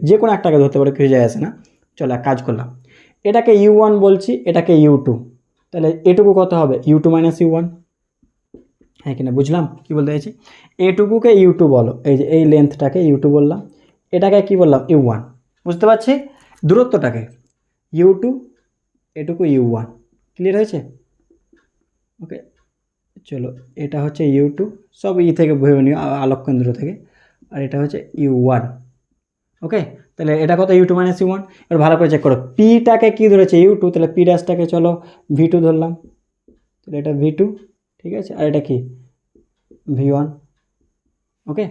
যে কোনো একটাকে ধরতে পারে, কিছু যায় আসে না, চলো এক কাজ করলাম, এটাকে ইউ ওয়ান বলছি, এটাকে ইউ টু, তাহলে এটুকু কত হবে, u two minus u one, হ্যাঁ কিনা, বুঝলাম কি বলতে চাইছি, এটুকুকে ইউ টু বলো, এই যে এই লেন্থটাকে ইউ টু বললাম, এটাকে কি বললাম u1, বুঝতে পারছি? দূরত্বটাকে u2, এটুকু u1, ক্লিয়ার হয়েছে? ওকে, চলো এটা হচ্ছে u2, সব থেকে ভেবে নিও আলোক কেন্দ্র থেকে, আর এটা হচ্ছে u1। ওকে, তাহলে এটা কত u2 মাইনাস u1। এবার ভালো করে চেক করো, পিটাকে কি ধরেছে u2, তাহলে পি ড্যাশটাকে চলো v2 ধরলাম, তাহলে এটা v2, ঠিক আছে, আর এটা কি v1। ওকে,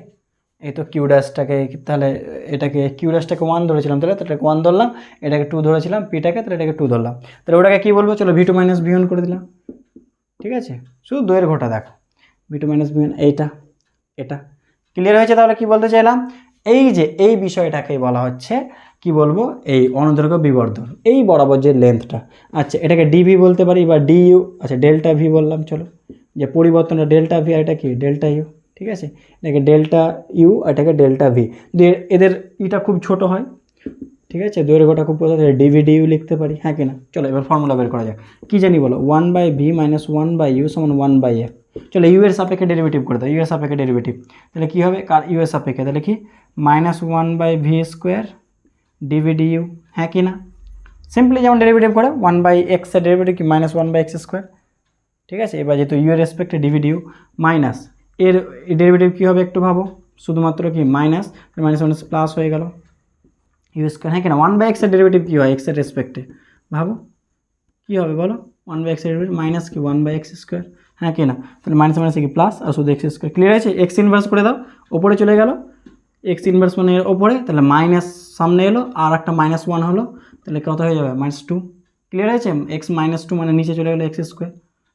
এই তো কিউ ড্যাশটাকে, তাহলে এটাকে কিউ ড্যাশটাকে 1 ধরেছিলাম, তাহলে এটাকে 1 ধরলাম, এটাকে 2 ধরেছিলাম পিটাকে, তাহলে এটাকে 2 ধরলাম, তাহলে ওটাকে কি বলবো, চলো v2 মাইনাস v1 করে দিলাম, ঠিক আছে? শুধু দৈর্ঘ্যটা দেখো, v2 মাইনাস v1, এইটা এটা ক্লিয়ার হয়েছে? তাহলে কি বলতে চাইলাম, এই যে এই বিষয়টাকেই বলা হচ্ছে কি বলবো, এই অনুদৈর্ঘ্য বিবর্ধন, এই বরাবর যে লেন্থটা। আচ্ছা, এটাকে ডিভি বলতে পারি বা ডিইউ। আচ্ছা, ডেল্টা ভি বললাম, চলো যে পরিবর্তনটা ডেল্টা ভি, আর এটা কি ডেল্টা ইউ, ঠিক আছে? এটাকে ডেল্টা ইউ, এটাকে ডেল্টা ভি। যদি এদের ইটা খুব ছোট হয়, ঠিক আছে, দৈর্ঘ্যটা খুব ছোটো, ডিভি ডিইউ লিখতে পারি, হ্যাঁ কি না? চলো এবার ফর্মুলা বের করা যাক, কী জানি বলো, 1/v মাইনাস 1/u সমান 1/f। চলো ইউ এর সাপেক্ষে ডেরিভেটিভ করে দাও, ইউ এর সাপেক্ষে ডেরিভেটিভ, তাহলে কী হবে, কার ইউ এর সাপেক্ষে, তাহলে কি minus 1/v square d v DU, হ্যাঁ কি না? সিম্পলি যেমন ডেরিভেটিভ করে 1/x এর ডেরিভেটিভ কি মাইনাস 1/x স্কোয়ার, ঠিক আছে? এবার যেহেতু ইউ এর রেসপেক্টে ডিভি ডিইউ মাইনাস এর ডেরিভেটিভ কী হবে একটু ভাবো, শুধুমাত্র কি মাইনাস মাইনাস মাইনাস প্লাস হয়ে গেল ইউ স্কোয়ার, হ্যাঁ কি না? 1/x এর ডেরিভেটিভ কী হয়, এক্স এর রেসপেক্টে, ভাবো কী হবে বলো, 1/x এর ডেরিভেটিভ মাইনাস কি 1/x স্কোয়ার, হ্যাঁ কি না? তাহলে মাইনাস মাইনাস কি প্লাস, আর শুধু এক্স স্কোয়ার, ক্লিয়ার আছে? এক্স ইনভার্স করে দাও, ওপরে চলে গেল এক্স ইনভার্স মানে এর ওপরে, তাহলে মাইনাস সামনে এলো আর একটা -1 হলো, তাহলে কত হয়ে যাবে -2, ক্লিয়ার হয়েছে? এক্স -2 মানে নিচে চলে গেলো এক্স স্কোয়ার,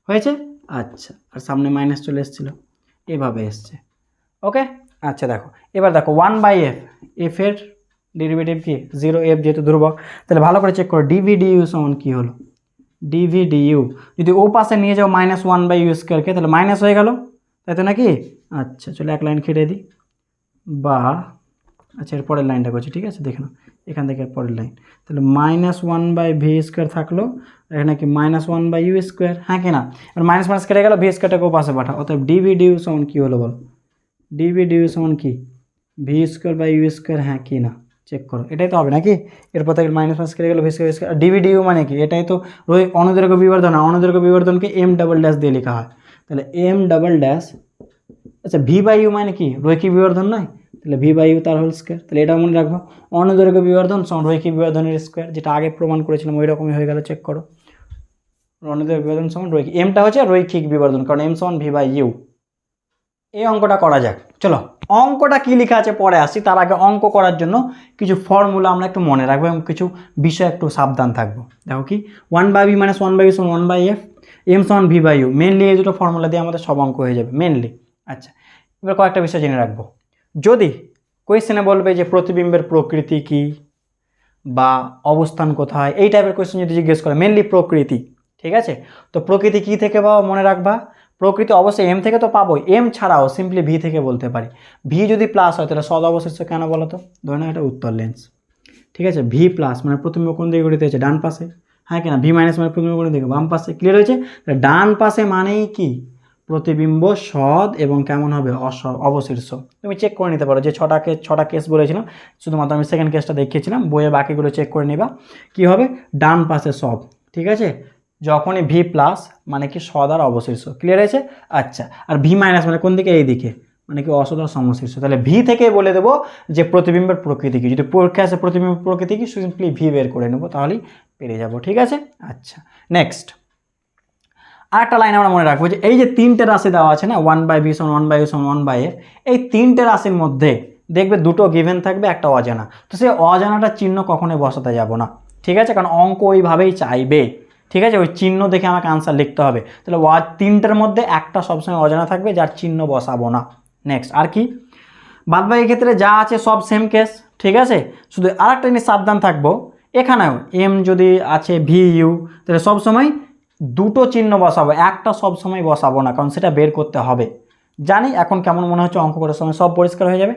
হয়েছে? আচ্ছা, আর সামনে মাইনাস চলে এসেছিলো, এভাবে এসছে। ওকে, আচ্ছা দেখো এবার দেখো 1/f, এফ এর ডেরিভেটিভ কি 0, এফ যেহেতু ধ্রুবক, তাহলে ভালো করে চেক করো ডিভি ডিইউ সমান কী হলো, ডিভি ডিইউ যদি ও পাশে নিয়ে যাও -1/u স্কোয়ারকে, তাহলে মাইনাস হয়ে গেল, তাই তো নাকি? আচ্ছা, চলো এক লাইন কেটে দিই, বা আচ্ছা এর পরের লাইনটা করছি, ঠিক আছে? দেখে নাও এখান থেকে পরের লাইন, তাহলে -1/v স্কোয়ার থাকলো, এখানে কি -1/u স্কোয়ার, হ্যাঁ কি না? আর মাইনাস মাইনাস কেটে গেল, ভি স্কোয়ারটাকে ও পাশে পাঠাও, অর্থাৎ ডিভি ডিইউ সমান কী হলো বলো, ডিভি ডিইউ সমান কি v square by u square, হ্যাঁ কি না? চেক করো, এটাই তো হবে নাকি? এরপর থেকে মাইনাস মাইনাস কেটে গেল, v square square, d v d u মানে কি, এটাই তো অনুদৈর্ঘ্য বিবর্ধন, অনুদৈর্ঘ্য বিবর্ধনকে এম ডাবল ড্যাশ দিয়ে লেখা হয়, তাহলে এম ডাবল ড্যাশ, আচ্ছা ভি বাই ইউ মানে কি রৈখিক বিবর্ধন নয়, তাহলে ভি বাই ইউ তার হোল স্কোয়ার, তাহলে এটা মনে রাখবো, অনুদৈর্ঘ্য বিবর্ধন সমান রৈখিক বিবর্ধনের স্কোয়ার, যেটা আগে প্রমাণ করেছিলাম ওই রকমই হয়ে গেল, চেক করো, অনুদৈর্ঘ্য বিবর্ধন সমান রৈখিক, এমটা হচ্ছে রৈখিক বিবর্ধন, কারণ এম সমান ভি বাই ইউ। এই অঙ্কটা করা যাক, চলো অঙ্কটা কী লেখা আছে পরে আসি, তার আগে অঙ্ক করার জন্য কিছু ফর্মুলা আমরা একটু মনে রাখবো এবং কিছু বিষয় একটু সাবধান থাকবো। দেখো কি 1/v মাইনাস 1/u সমান 1/f, এম সমান ভি বাই ইউ, মেনলি এই দুটো ফর্মুলা দিয়ে আমাদের সব অঙ্ক হয়ে যাবে মেনলি। আচ্ছা, এবার কয়েকটা বিষয় জেনে রাখবো, যদি কোয়েশ্চেনে বলবে যে প্রতিবিম্বের প্রকৃতি কী বা অবস্থান কোথায়, এই টাইপের কোয়েশ্চেন যদি জিজ্ঞেস করে, মেনলি প্রকৃতি, ঠিক আছে? তো প্রকৃতি কী থেকে পাবো মনে রাখবা, প্রকৃতি অবশ্যই এম থেকে তো পাবোই, এম ছাড়াও সিম্পলি ভি থেকে বলতে পারি, ভি যদি প্লাস হয় তাহলে সদ অবশিষ্ট কেন বলো তো, ধরে নাও এটা উত্তর লেন্স, ঠিক আছে? ভি প্লাস মানে প্রতিবিম্ব কোন দিকে গঠিত হয়েছে, ডান পাশে, হ্যাঁ কিনা? ভি মাইনাস মানে প্রতিবিম্ব কোন দিকে, বাম পাশে, ক্লিয়ার হয়েছে? ডান পাশে মানেই কি প্রতিবিম্ব সদ এবং কেমন হবে অবশীর্ষ। তুমি চেক করে নিতে পারো, যে ছটা কেস বলেছিলাম, শুধুমাত্র আমি সেকেন্ড কেসটা দেখিয়েছিলাম, বইয়ে বাকিগুলো চেক করে নিবা, কি হবে ডান পাশে সব, ঠিক আছে? যখনই ভি প্লাস মানে কি সদ আর অবশীর্ষ, ক্লিয়ার হয়েছে? আচ্ছা, আর ভি মাইনাস মানে কোন দিকে, এই দিকে, মানে কি অসদ আর সমশীর্ষ, তাহলে ভি থেকে বলে দেবো যে প্রতিবিম্বের প্রকৃতি কি, যদি পরীক্ষা আসে প্রতিবিম্বের প্রকৃতি কি, সিম্পলি ভি বের করে নেবো, তাহলেই পেরে যাবো, ঠিক আছে? আচ্ছা, নেক্সট আরেকটা লাইন আমরা মনে রাখবো, যে এই যে তিনটে রাশি দেওয়া আছে না, 1/v সমান 1/u সমান 1/f, এই তিনটে রাশির মধ্যে দেখবে দুটো গিভেন থাকবে, একটা অজানা, তো সেই অজানাটার চিহ্ন কখনোই বসাতে যাব না, ঠিক আছে? কারণ অঙ্ক ওইভাবেই চাইবে, ঠিক আছে? ওই চিহ্ন দেখে আমাকে আনসার লিখতে হবে, তাহলে তিনটের মধ্যে একটা সবসময় অজানা থাকবে, যার চিহ্ন বসাবো না। নেক্সট আর কি, বাদবাকি ক্ষেত্রে যা আছে সব সেম কেস, ঠিক আছে? শুধু আরেকটা জিনিস সাবধান থাকবো, এখানেও এম যদি আছে ভি ইউ, তাহলে সবসময় দুটো চিহ্ন বসাবো, একটা সবসময় বসাবো না, কারণ সেটা বের করতে হবে। জানি এখন কেমন মনে হচ্ছে, অঙ্ক করার সময় সব পরিষ্কার হয়ে যাবে।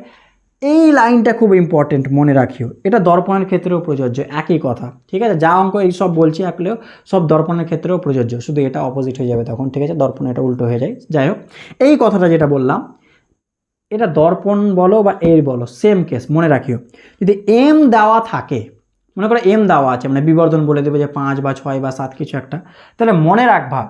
এই লাইনটা খুব ইম্পর্টেন্ট, মনে রাখিও, এটা দর্পণের ক্ষেত্রেও প্রযোজ্য, একই কথা, ঠিক আছে? যা অঙ্ক এই সব বলছি একলেও সব দর্পণের ক্ষেত্রেও প্রযোজ্য, শুধু এটা অপোজিট হয়ে যাবে তখন, ঠিক আছে? দর্পণ এটা উল্টো হয়ে যায়, যাই হোক এই কথাটা যেটা বললাম, এটা দর্পণ বলো বা এর বলো সেম কেস, মনে রাখিও। যদি এম দেওয়া থাকে, মনে করো এম দেওয়া আছে, মানে বিবর্ধন বলে দেবে যে 5 বা 6 বা 7 কিছু একটা, তাহলে মনে রাখবা।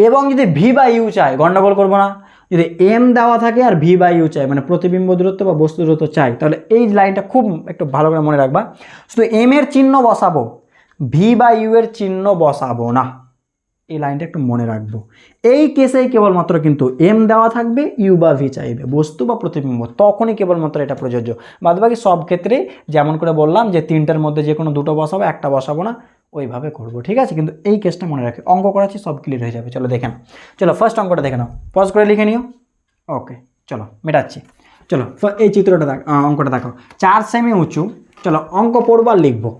এবং যদি ভি বা ইউ চাই, গন্ডগোল করবো না। যদি এম দেওয়া থাকে আর ভি বা ইউ চাই, মানে প্রতিবিম্ব দূরত্ব বা বস্তু দূরত্ব চাই, তাহলে এই লাইনটা খুব একটু ভালো করে মনে রাখবা। শুধু এম এর চিহ্ন বসাবো, ভি বা ইউ এর চিহ্ন বসাবো না। এই লাইনটা একটু মনে রাখবো। এই কেসেই কেবলমাত্র কিন্তু এম দেওয়া থাকবে, ইউ বা ভি চাইবে, বস্তু বা প্রতিবিম্ব, তখনই কেবলমাত্র এটা প্রযোজ্য। বাদবাকি সব ক্ষেত্রে যেমন করে বললাম যে 3টার মধ্যে যে কোনো 2টো বসাবো, একটা বসাবো না, ওইভাবে করবো, ঠিক আছে? কিন্তু এই কেসটা মনে রাখে, অঙ্ক করাচ্ছি সব ক্লিয়ার হয়ে যাবে। চলো দেখে নাও, চলো ফার্স্ট অঙ্কটা দেখে নাও, পজ করে লিখে নিও। ওকে, চলো মেটাচ্ছি। চলো এই চিত্রটা অঙ্কটা দেখো, 4 সেমি উঁচু। চলো অঙ্ক পড়বো আর লিখবো।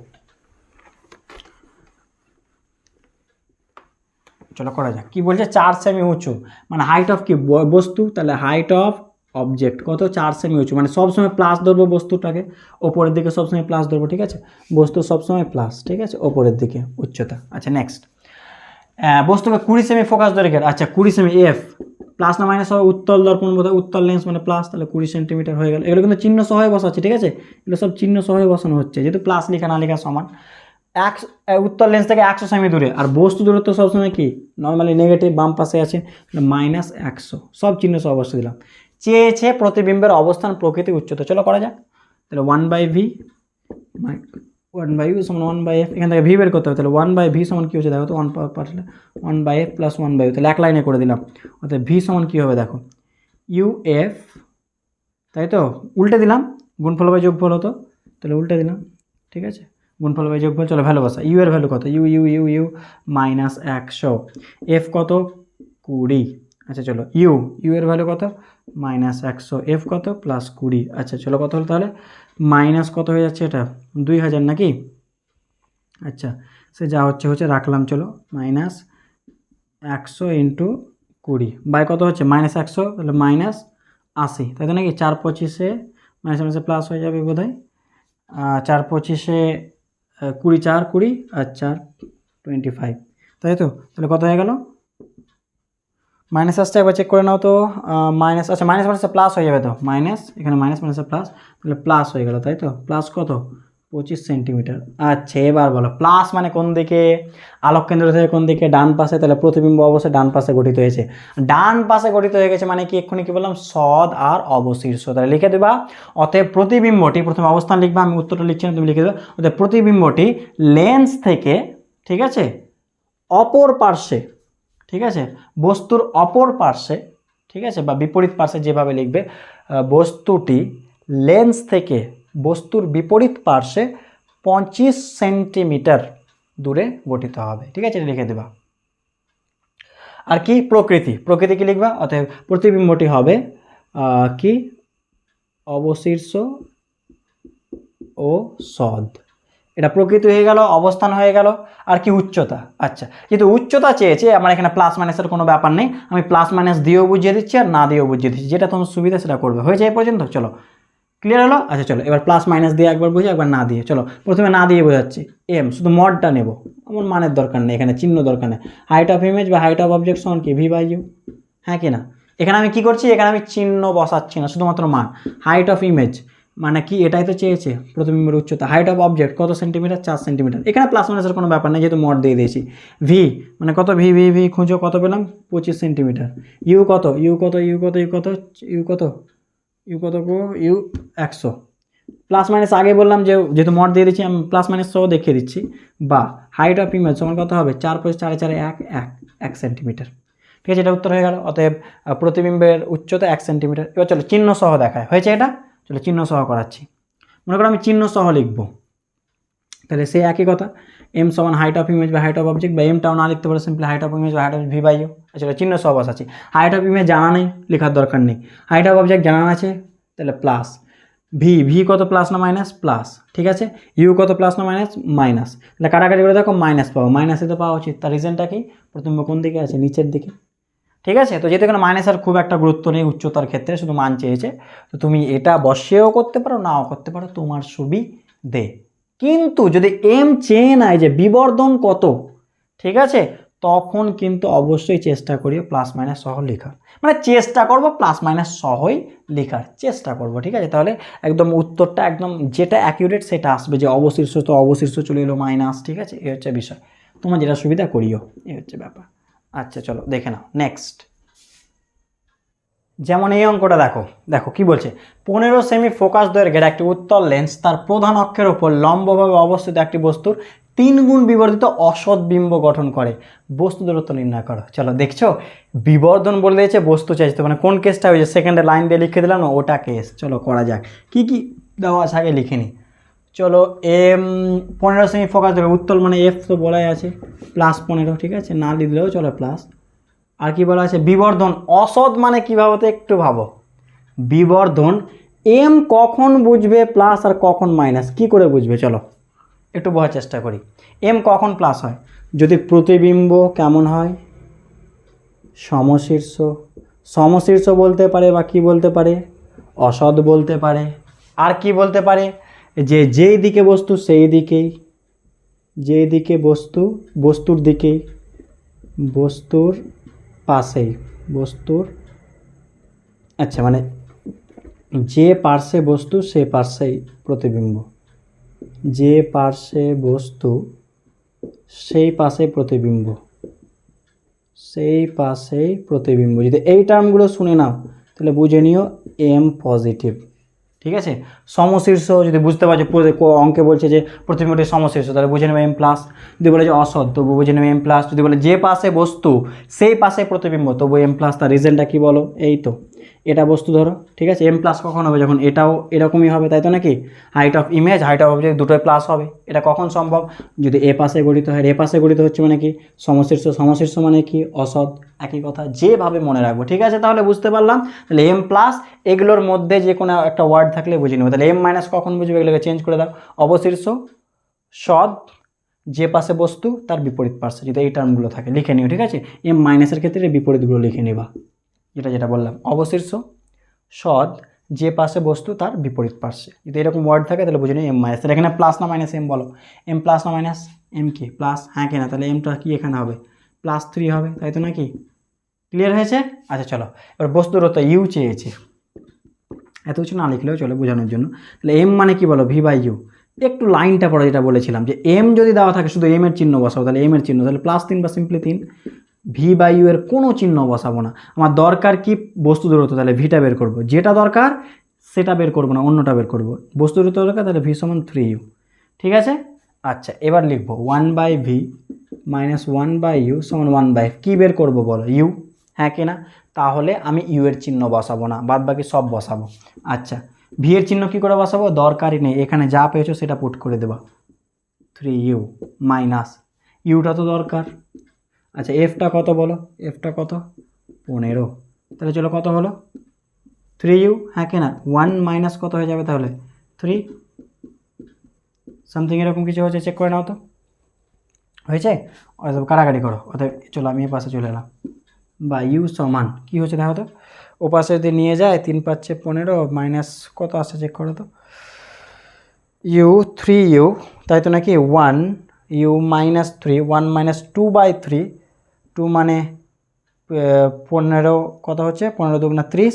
চলো করা যাক। কি বলছে? 4 সেমি উঁচু, মানে হাইট অফ কি বস্তু, তাহলে হাইট অফ অবজেক্ট কত? 4 সেমি উঁচু, মানে সবসময় প্লাস ধরবো বস্তুটাকে, ওপরের দিকে সবসময় প্লাস ধরবো, ঠিক আছে? বস্তু সবসময় প্লাস, ঠিক আছে, ওপরের দিকে উচ্চতা। আচ্ছা নেক্সট, বস্তুকে 20 সেমি ফোকাস ধরে গেল। আচ্ছা 20 সেমি, এফ প্লাস না মাইনাস হবে? উত্তল দর্পণ বোধ হয়, উত্তল লেন্স মানে প্লাস, তাহলে 20 সেন্টিমিটার হয়ে গেল। এগুলো কিন্তু চিহ্ন সহই বসাচ্ছে, ঠিক আছে? এগুলো সব চিহ্ন সহই বসানো হচ্ছে, যেহেতু প্লাস লেখা না লেখা সমান। উত্তর লেন্স থেকে 100 সেমি দূরে, আর বস্তু দূরত্ব সবসময় কি নর্মালি নেগেটিভ, বাম পাশে আছে, -100, সব চিহ্ন সহ অবস্থা দিলাম। চেয়েছে প্রতিবিম্বের অবস্থান, প্রকৃতি, উচ্চতা। চলো করা যাক। তাহলে 1/v 1/u সমান 1/f, এখান থেকে ভি বের করতে হবে। তাহলে 1/v সমান কী হচ্ছে দেখো তো, 1/f + 1/u, তাহলে এক লাইনে করে দিলাম। অর্থাৎ ভি সমান কী হবে দেখো, uf, তাই তো? উল্টে দিলাম, গুণফল বাই যোগফল হতো, তাহলে উল্টে দিলাম, ঠিক আছে? গুণফল বাই যোগফল। চলো ভ্যালু বসা, ইউ এর ভ্যালু কত? U u u u -100, f কত? 20। আচ্ছা চলো ইউ এর ভ্যালু কত? -100, এফ কত? +20। আচ্ছা চলো কত হলো তাহলে? মাইনাস কত হয়ে যাচ্ছে এটা? 2000 নাকি? আচ্ছা সে যা হচ্ছে রাখলাম। চলো -100 × 20 বাই কত হচ্ছে? -100, তাহলে -80, তাই তো নাকি? 4 25-এ মাইনাসে প্লাস হয়ে যাবে বোধ হয়। 4 25-এ 20, 4 20 আর 4 25, তাই তো? তাহলে কত হয়ে গেল? মাইনাস আসছে, একবার চেক করে নাও তো। মাইনাস, আচ্ছা মাইনাস মাইনাসে প্লাস হয়ে যাবে তো, মাইনাস, এখানে মাইনাস মাইনাসে প্লাস, তাহলে প্লাস হয়ে গেল, তাই তো? প্লাস কত? 25 সেন্টিমিটার। আচ্ছা এবার বলো, প্লাস মানে কোন দিকে? আলোক কেন্দ্র থেকে কোন দিকে? ডান পাশে, তাহলে প্রতিবিম্ব অবশ্যই ডান পাশে গঠিত হয়েছে। ডান পাশে গঠিত হয়ে গেছে মানে কি? এক্ষুনি কি বললাম? সদ আর অবশীর্ষ, তাহলে লিখে দেবা। অতএব প্রতিবিম্বটি, প্রথমে অবস্থান লিখবা, আমি উত্তরটা লিখছি না, তুমি লিখে দেবা। অতএব প্রতিবিম্বটি লেন্স থেকে, ঠিক আছে, অপর পার্শ্বে, ঠিক আছে, বস্তুর অপর পার্শ্বে, ঠিক আছে, বা বিপরীত পার্শ্বে যেভাবে লিখবে, বস্তুটি লেন্স থেকে বস্তুর বিপরীত পার্শ্বে 25 সেন্টিমিটার দূরে গঠিত হবে, ঠিক আছে? এটা লিখে দেবা। আর কি? প্রকৃতি কি লিখবা? অতএব প্রতিবিম্বটি হবে কি? অবশীর্ষ ও সদ। এটা প্রকৃতি হয়ে গেল, অবস্থান হয়ে গেল। আর কি? উচ্চতা। আচ্ছা কিন্তু উচ্চতা চেয়েছে, আমার এখানে প্লাস মাইনাসের কোনো ব্যাপার নেই, আমি প্লাস মাইনাস দিয়েও বুঝিয়ে দিচ্ছি আর না দিয়েও বুঝিয়ে দিচ্ছি, যেটা তোমার সুবিধা সেটা করবে। হয়েছে এই পর্যন্ত? চলো ক্লিয়ার হলো? আচ্ছা চলো এবার প্লাস মাইনাস দিয়ে একবার বুঝি, একবার না দিয়ে। চলো প্রথমে না দিয়ে বোঝাচ্ছি। এম, শুধু মডটা নেব, আমার মানের দরকার নেই, এখানে চিহ্ন দরকার নেই। হাইট অফ ইমেজ বা হাইট অফ অবজেক্ট সমান কি? v/u, হ্যাঁ কি না? এখানে আমি কি করছি? এখানে আমি চিহ্ন বসাচ্ছি না, শুধুমাত্র মান। হাইট অফ ইমেজ মানে কি? এটাই তো চেয়েছে, প্রতিবিম্বের উচ্চতা। হাইট অফ অবজেক্ট কত সেন্টিমিটার? 4 সেন্টিমিটার। এখানে প্লাস মাইনাসের কোনো ব্যাপার নেই, যেহেতু মড দিয়ে দিয়েছি। ভি মানে কত? ভি খুঁজো, কত পেলাম? 25 সেন্টিমিটার। ইউ কত? ইউ 100। প্লাস মাইনাস আগে বললাম যে যেহেতু মড দিয়ে দিচ্ছি, আমি প্লাস মাইনাস সহ দেখিয়ে দিচ্ছি। বা হাইট অফ ইমেজ সমান কত হবে? 4 + 4 = 1 সেন্টিমিটার, ঠিক আছে? এটা উত্তর হয়ে গেল। অতএব প্রতিবিম্বের উচ্চতা 1 সেন্টিমিটার। এবার চলো চিহ্ন সহ দেখায়, হয়েছে এটা? চলো চিহ্ন সহ করাচ্ছি। মনে করো আমি চিহ্ন সহ লিখব, তাহলে সেই একই কথা, এম সমান হাইট অফ ইমেজ বা হাইট অফ অবজেক্ট, বা এমটাও না লিখতে পারো, সিম্পলি হাইট অফ ইমেজ বা হাইট অফ v/u। চলো চিহ্ন সহ বসাচ্ছি। হাইট অফ ইমেজ জানা নেই, লেখার দরকার নেই। হাইট অফ অবজেক্ট জানা আছে, তাহলে প্লাস। ভি কত? প্লাস না মাইনাস? প্লাস, ঠিক আছে। ইউ কত? প্লাস না মাইনাস? মাইনাস। তাহলে কাটাকাটি করে দেখো, মাইনাস পাবো, মাইনাসে তো পাওয়া উচিত। তার রিজনটা কি? প্রতিবিম্ব কোন দিকে আছে? নিচের দিকে, ঠিক আছে? তো যেহেতু এখানে মাইনাসের খুব একটা গুরুত্ব নেই উচ্চতার ক্ষেত্রে, শুধু মান চেয়েছে, তো তুমি এটা বসিয়েও করতে পারো, নাও করতে পারো, তোমার সুবিধে। কিন্তু যদি এম চেয়ে নেয় যে বিবর্ধন কত, ঠিক আছে, তখন কিন্তু অবশ্যই চেষ্টা করি প্লাস মাইনাস সহ লেখার, মানে চেষ্টা করব প্লাস মাইনাস সহই লেখার চেষ্টা করব, ঠিক আছে। তাহলে একদম উত্তরটা একদম যেটা অ্যাকিউরেট সেটা আসবে, যে অবশিষ্ট তো অবশিষ্ট চলে এলো মাইনাস, ঠিক আছে। এই হচ্ছে বিষয়, তোমার যেটা সুবিধা করিও, এই হচ্ছে ব্যাপার। আচ্ছা চলো দেখে নাও নেক্সট। যেমন এই অঙ্কটা দেখো, দেখো কি বলছে, 15 সেমি ফোকাস দৈর্ঘ্যের একটি উত্তল লেন্স তার প্রধান অক্ষের উপর লম্বভাবে অবস্থিত একটি বস্তুর 3 গুণ বিবর্ধিত অসৎ বিম্ব গঠন করে, বস্তু দূরত্ব নির্ণয় করো। চলো দেখছো বিবর্ধন বলে দিয়েছে, বস্তু চাইছে, মানে কোন কেসটা হয়েছে, সেকেন্ডে লাইন দিয়ে লিখে দিলাম না, ওটা কেস। চলো করা যাক, কি কি দেওয়া আছে আগে লিখে নিই। চলো 15 সেমি ফোকাস দৈর্ঘ্য উত্তল মানে এফ তো বলাই আছে, +15, ঠিক আছে, না দিলেও চলো প্লাস। আর কি বলা আছে, বিবর্ধন অসৎ মানে কী ভাবো তো একটু ভাবো, বিবর্ধন এম কখন বুঝবে প্লাস আর কখন মাইনাস, কি করে বুঝবে, চলো একটু বোঝার চেষ্টা করি। এম কখন প্লাস হয়, যদি প্রতিবিম্ব কেমন হয়, সমশীর্ষ, সমশীর্ষ বলতে পারে, বা কি বলতে পারে, অসৎ বলতে পারে, আর কি বলতে পারে, যে যেই দিকে বস্তু সেই দিকেই, যেই দিকে বস্তু বস্তুর দিকেই, বস্তুর পাশেই, বস্তুর, আচ্ছা মানে যে পার্শ্বে বস্তু সে পার্শ্বেই প্রতিবিম্ব, যে পার্শ্বে বস্তু সেই পাশে প্রতিবিম্ব, সেই পাশেই প্রতিবিম্ব। যদি এই টার্মগুলো শুনে নাও তাহলে বুঝে নিও এম পজিটিভ, ঠিক আছে। সমশীর্ষ যদি বুঝতে পারছো, অঙ্কে বলছে যে প্রতিবিম্বটি সমশীর্ষ, তাহলে বুঝে নেবে এম প্লাস। যদি বলে যে অসৎ তবু বুঝে নেবে এম প্লাস। যদি বলে যে পাশে বস্তু সেই পাশে প্রতিবিম্ব তবু এম প্লাস। তার রিজনটা কি বলো, এই তো এটা বস্তু ধরো, ঠিক আছে। এম প্লাস কখন হবে, যখন এটাও এরকমই হবে, তাই তো নাকি, height of image height of object দুটোই প্লাস হবে। এটা কখন সম্ভব, যদি এ পাশে গঠিত হয়, এ পাশে গঠিত হচ্ছে মানে কি সমশীর্ষ, সমশীর্ষ মানে কি অসৎ, একই কথা, যেভাবে মনে রাখবো, ঠিক আছে। তাহলে বুঝতে পারলাম, তাহলে এম প্লাস এগুলোর মধ্যে যে কোনো একটা ওয়ার্ড থাকলে বুঝে নেবো। তাহলে এম মাইনাস কখন বুঝবে, এগুলোকে চেঞ্জ করে দাও, অবশীর্ষ, সৎ, যে পাশে বস্তু তার বিপরীত পার্শ্বে, যদি এই টার্মগুলো থাকে লিখে নিও, ঠিক আছে। এম মাইনাসের ক্ষেত্রে বিপরীতগুলো লিখে নেবা, যেটা বললাম, অবশীর্ষ, সৎ, যে পাশে বস্তু তার বিপরীত পার্শ্বে, যদি এরকম ওয়ার্ড থাকে তাহলে বুঝে নিই এম মাইনাস। তাহলে এখানে প্লাস না মাইনাস এম বলো, এম প্লাস না মাইনাস এম কি প্লাস, হ্যাঁ কিনা, তাহলে এমটা কি এখানে হবে +3 হবে, তাই তো নাকি, ক্লিয়ার হয়েছে। আচ্ছা চলো এবার বস্তু দূরত্ব ইউ চেয়েছে, এত কিছু না লিখলেও চলো বোঝানোর জন্য। তাহলে এম মানে কি বলো, ভি বাই ইউ। একটু লাইনটা পড়ো, যেটা বলেছিলাম যে এম যদি দেওয়া থাকে শুধু এম এর চিহ্ন বসাবো, তাহলে এম এর চিহ্ন, তাহলে +3 বা সিম্পলি 3, ভি বাই ইউ এর কোনো চিহ্ন বসাবো না। আমার দরকার কি বস্তু দূরত্ব, তাহলে ভিটা বের করবো, যেটা দরকার সেটা বের করবো না, অন্যটা বের করবো। বস্তু দূরত্ব দরকার, তাহলে ভি সমান 3u, ঠিক আছে। আচ্ছা এবার লিখবো 1/v - 1/u সমান 1/f, কী বের করবো বলো, ইউ, হ্যাঁ কিনা। তাহলে আমি ইউ এর চিহ্ন বসাবো না, বাদ বাকি সব বসাবো। আচ্ছা ভি এর চিহ্ন কী করে বসাবো, দরকারই নেই, এখানে যা পেয়েছো সেটা পুট করে দেবা, 3u মাইনাস ইউটা তো দরকার। আচ্ছা এফটা কত বলো, এফটা কত, 15, তাহলে চলো কত হলো 3u, হ্যাঁ কিনা, 1 মাইনাস কত হয়ে যাবে তাহলে 3, সামথিং এরকম কিছু হচ্ছে, চেক করে নাও তো হয়েছে, অথবা কাটাকাটি করো, অর্থাৎ চলো আমি এ পাশে চলে এলাম, বা ইউ সমান কী হচ্ছে দেখো তো, ও পাশে যদি নিয়ে যায় 3 × 5 = 15 মাইনাস কত আসছে চেক করো তো, ইউ 3u, তাই তো নাকি, 1u - 3, 1 - 2/3, 2 মানে 15, কত হচ্ছে 15 × 2 = 30,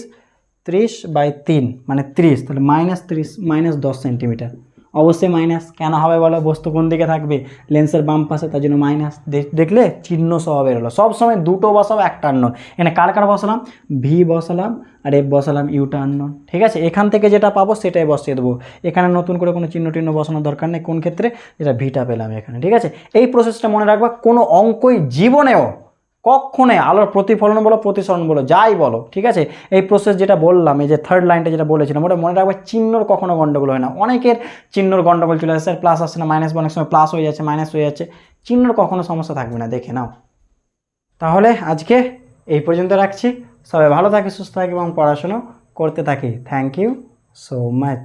30/3 মানে 30, তাহলে -30 -10 সেন্টিমিটার। অবশ্যই মাইনাস, কেন হবে বলো, বস্তু কোন দিকে থাকবে, লেন্সের বাম পাশে, তার জন্য মাইনাস। দেখলে চিহ্ন সহ বেরোলো, সবসময় দুটো বসাবো একটা আননোন, এখানে কার কার বসালাম, ভি বসালাম আর এফ বসালাম, ইউটা আননোন, ঠিক আছে। এখান থেকে যেটা পাবো সেটাই বসিয়ে দেবো, এখানে নতুন করে কোনো চিহ্ন টিহ্ন বসানোর দরকার নেই, কোন ক্ষেত্রে, যেটা ভিটা পেলাম এখানে, ঠিক আছে। এই প্রসেসটা মনে রাখবা, কোনো অঙ্কই জীবনেও কক্ষণে আলোর প্রতিফলন বলো প্রতিসরণ বলো যাই বলো, ঠিক আছে, এই প্রসেস যেটা বললাম, এই যে থার্ড লাইনটা যেটা বলেছিলাম, ওটা মনে রাখবে, চিহ্নর কখনো গন্ডগোল হয় না। অনেকের চিহ্নর গন্ডগোল চলে আসছে, স্যার প্লাস আসছে না মাইনাস, অনেক সময় প্লাস হয়ে যাচ্ছে মাইনাস হয়ে যাচ্ছে, চিহ্নর কখনো সমস্যা থাকবে না, দেখে নাও। তাহলে আজকে এই পর্যন্ত রাখছি, সবাই ভালো থাকি, সুস্থ থাকি এবং পড়াশুনো করতে থাকি। Thank you so much.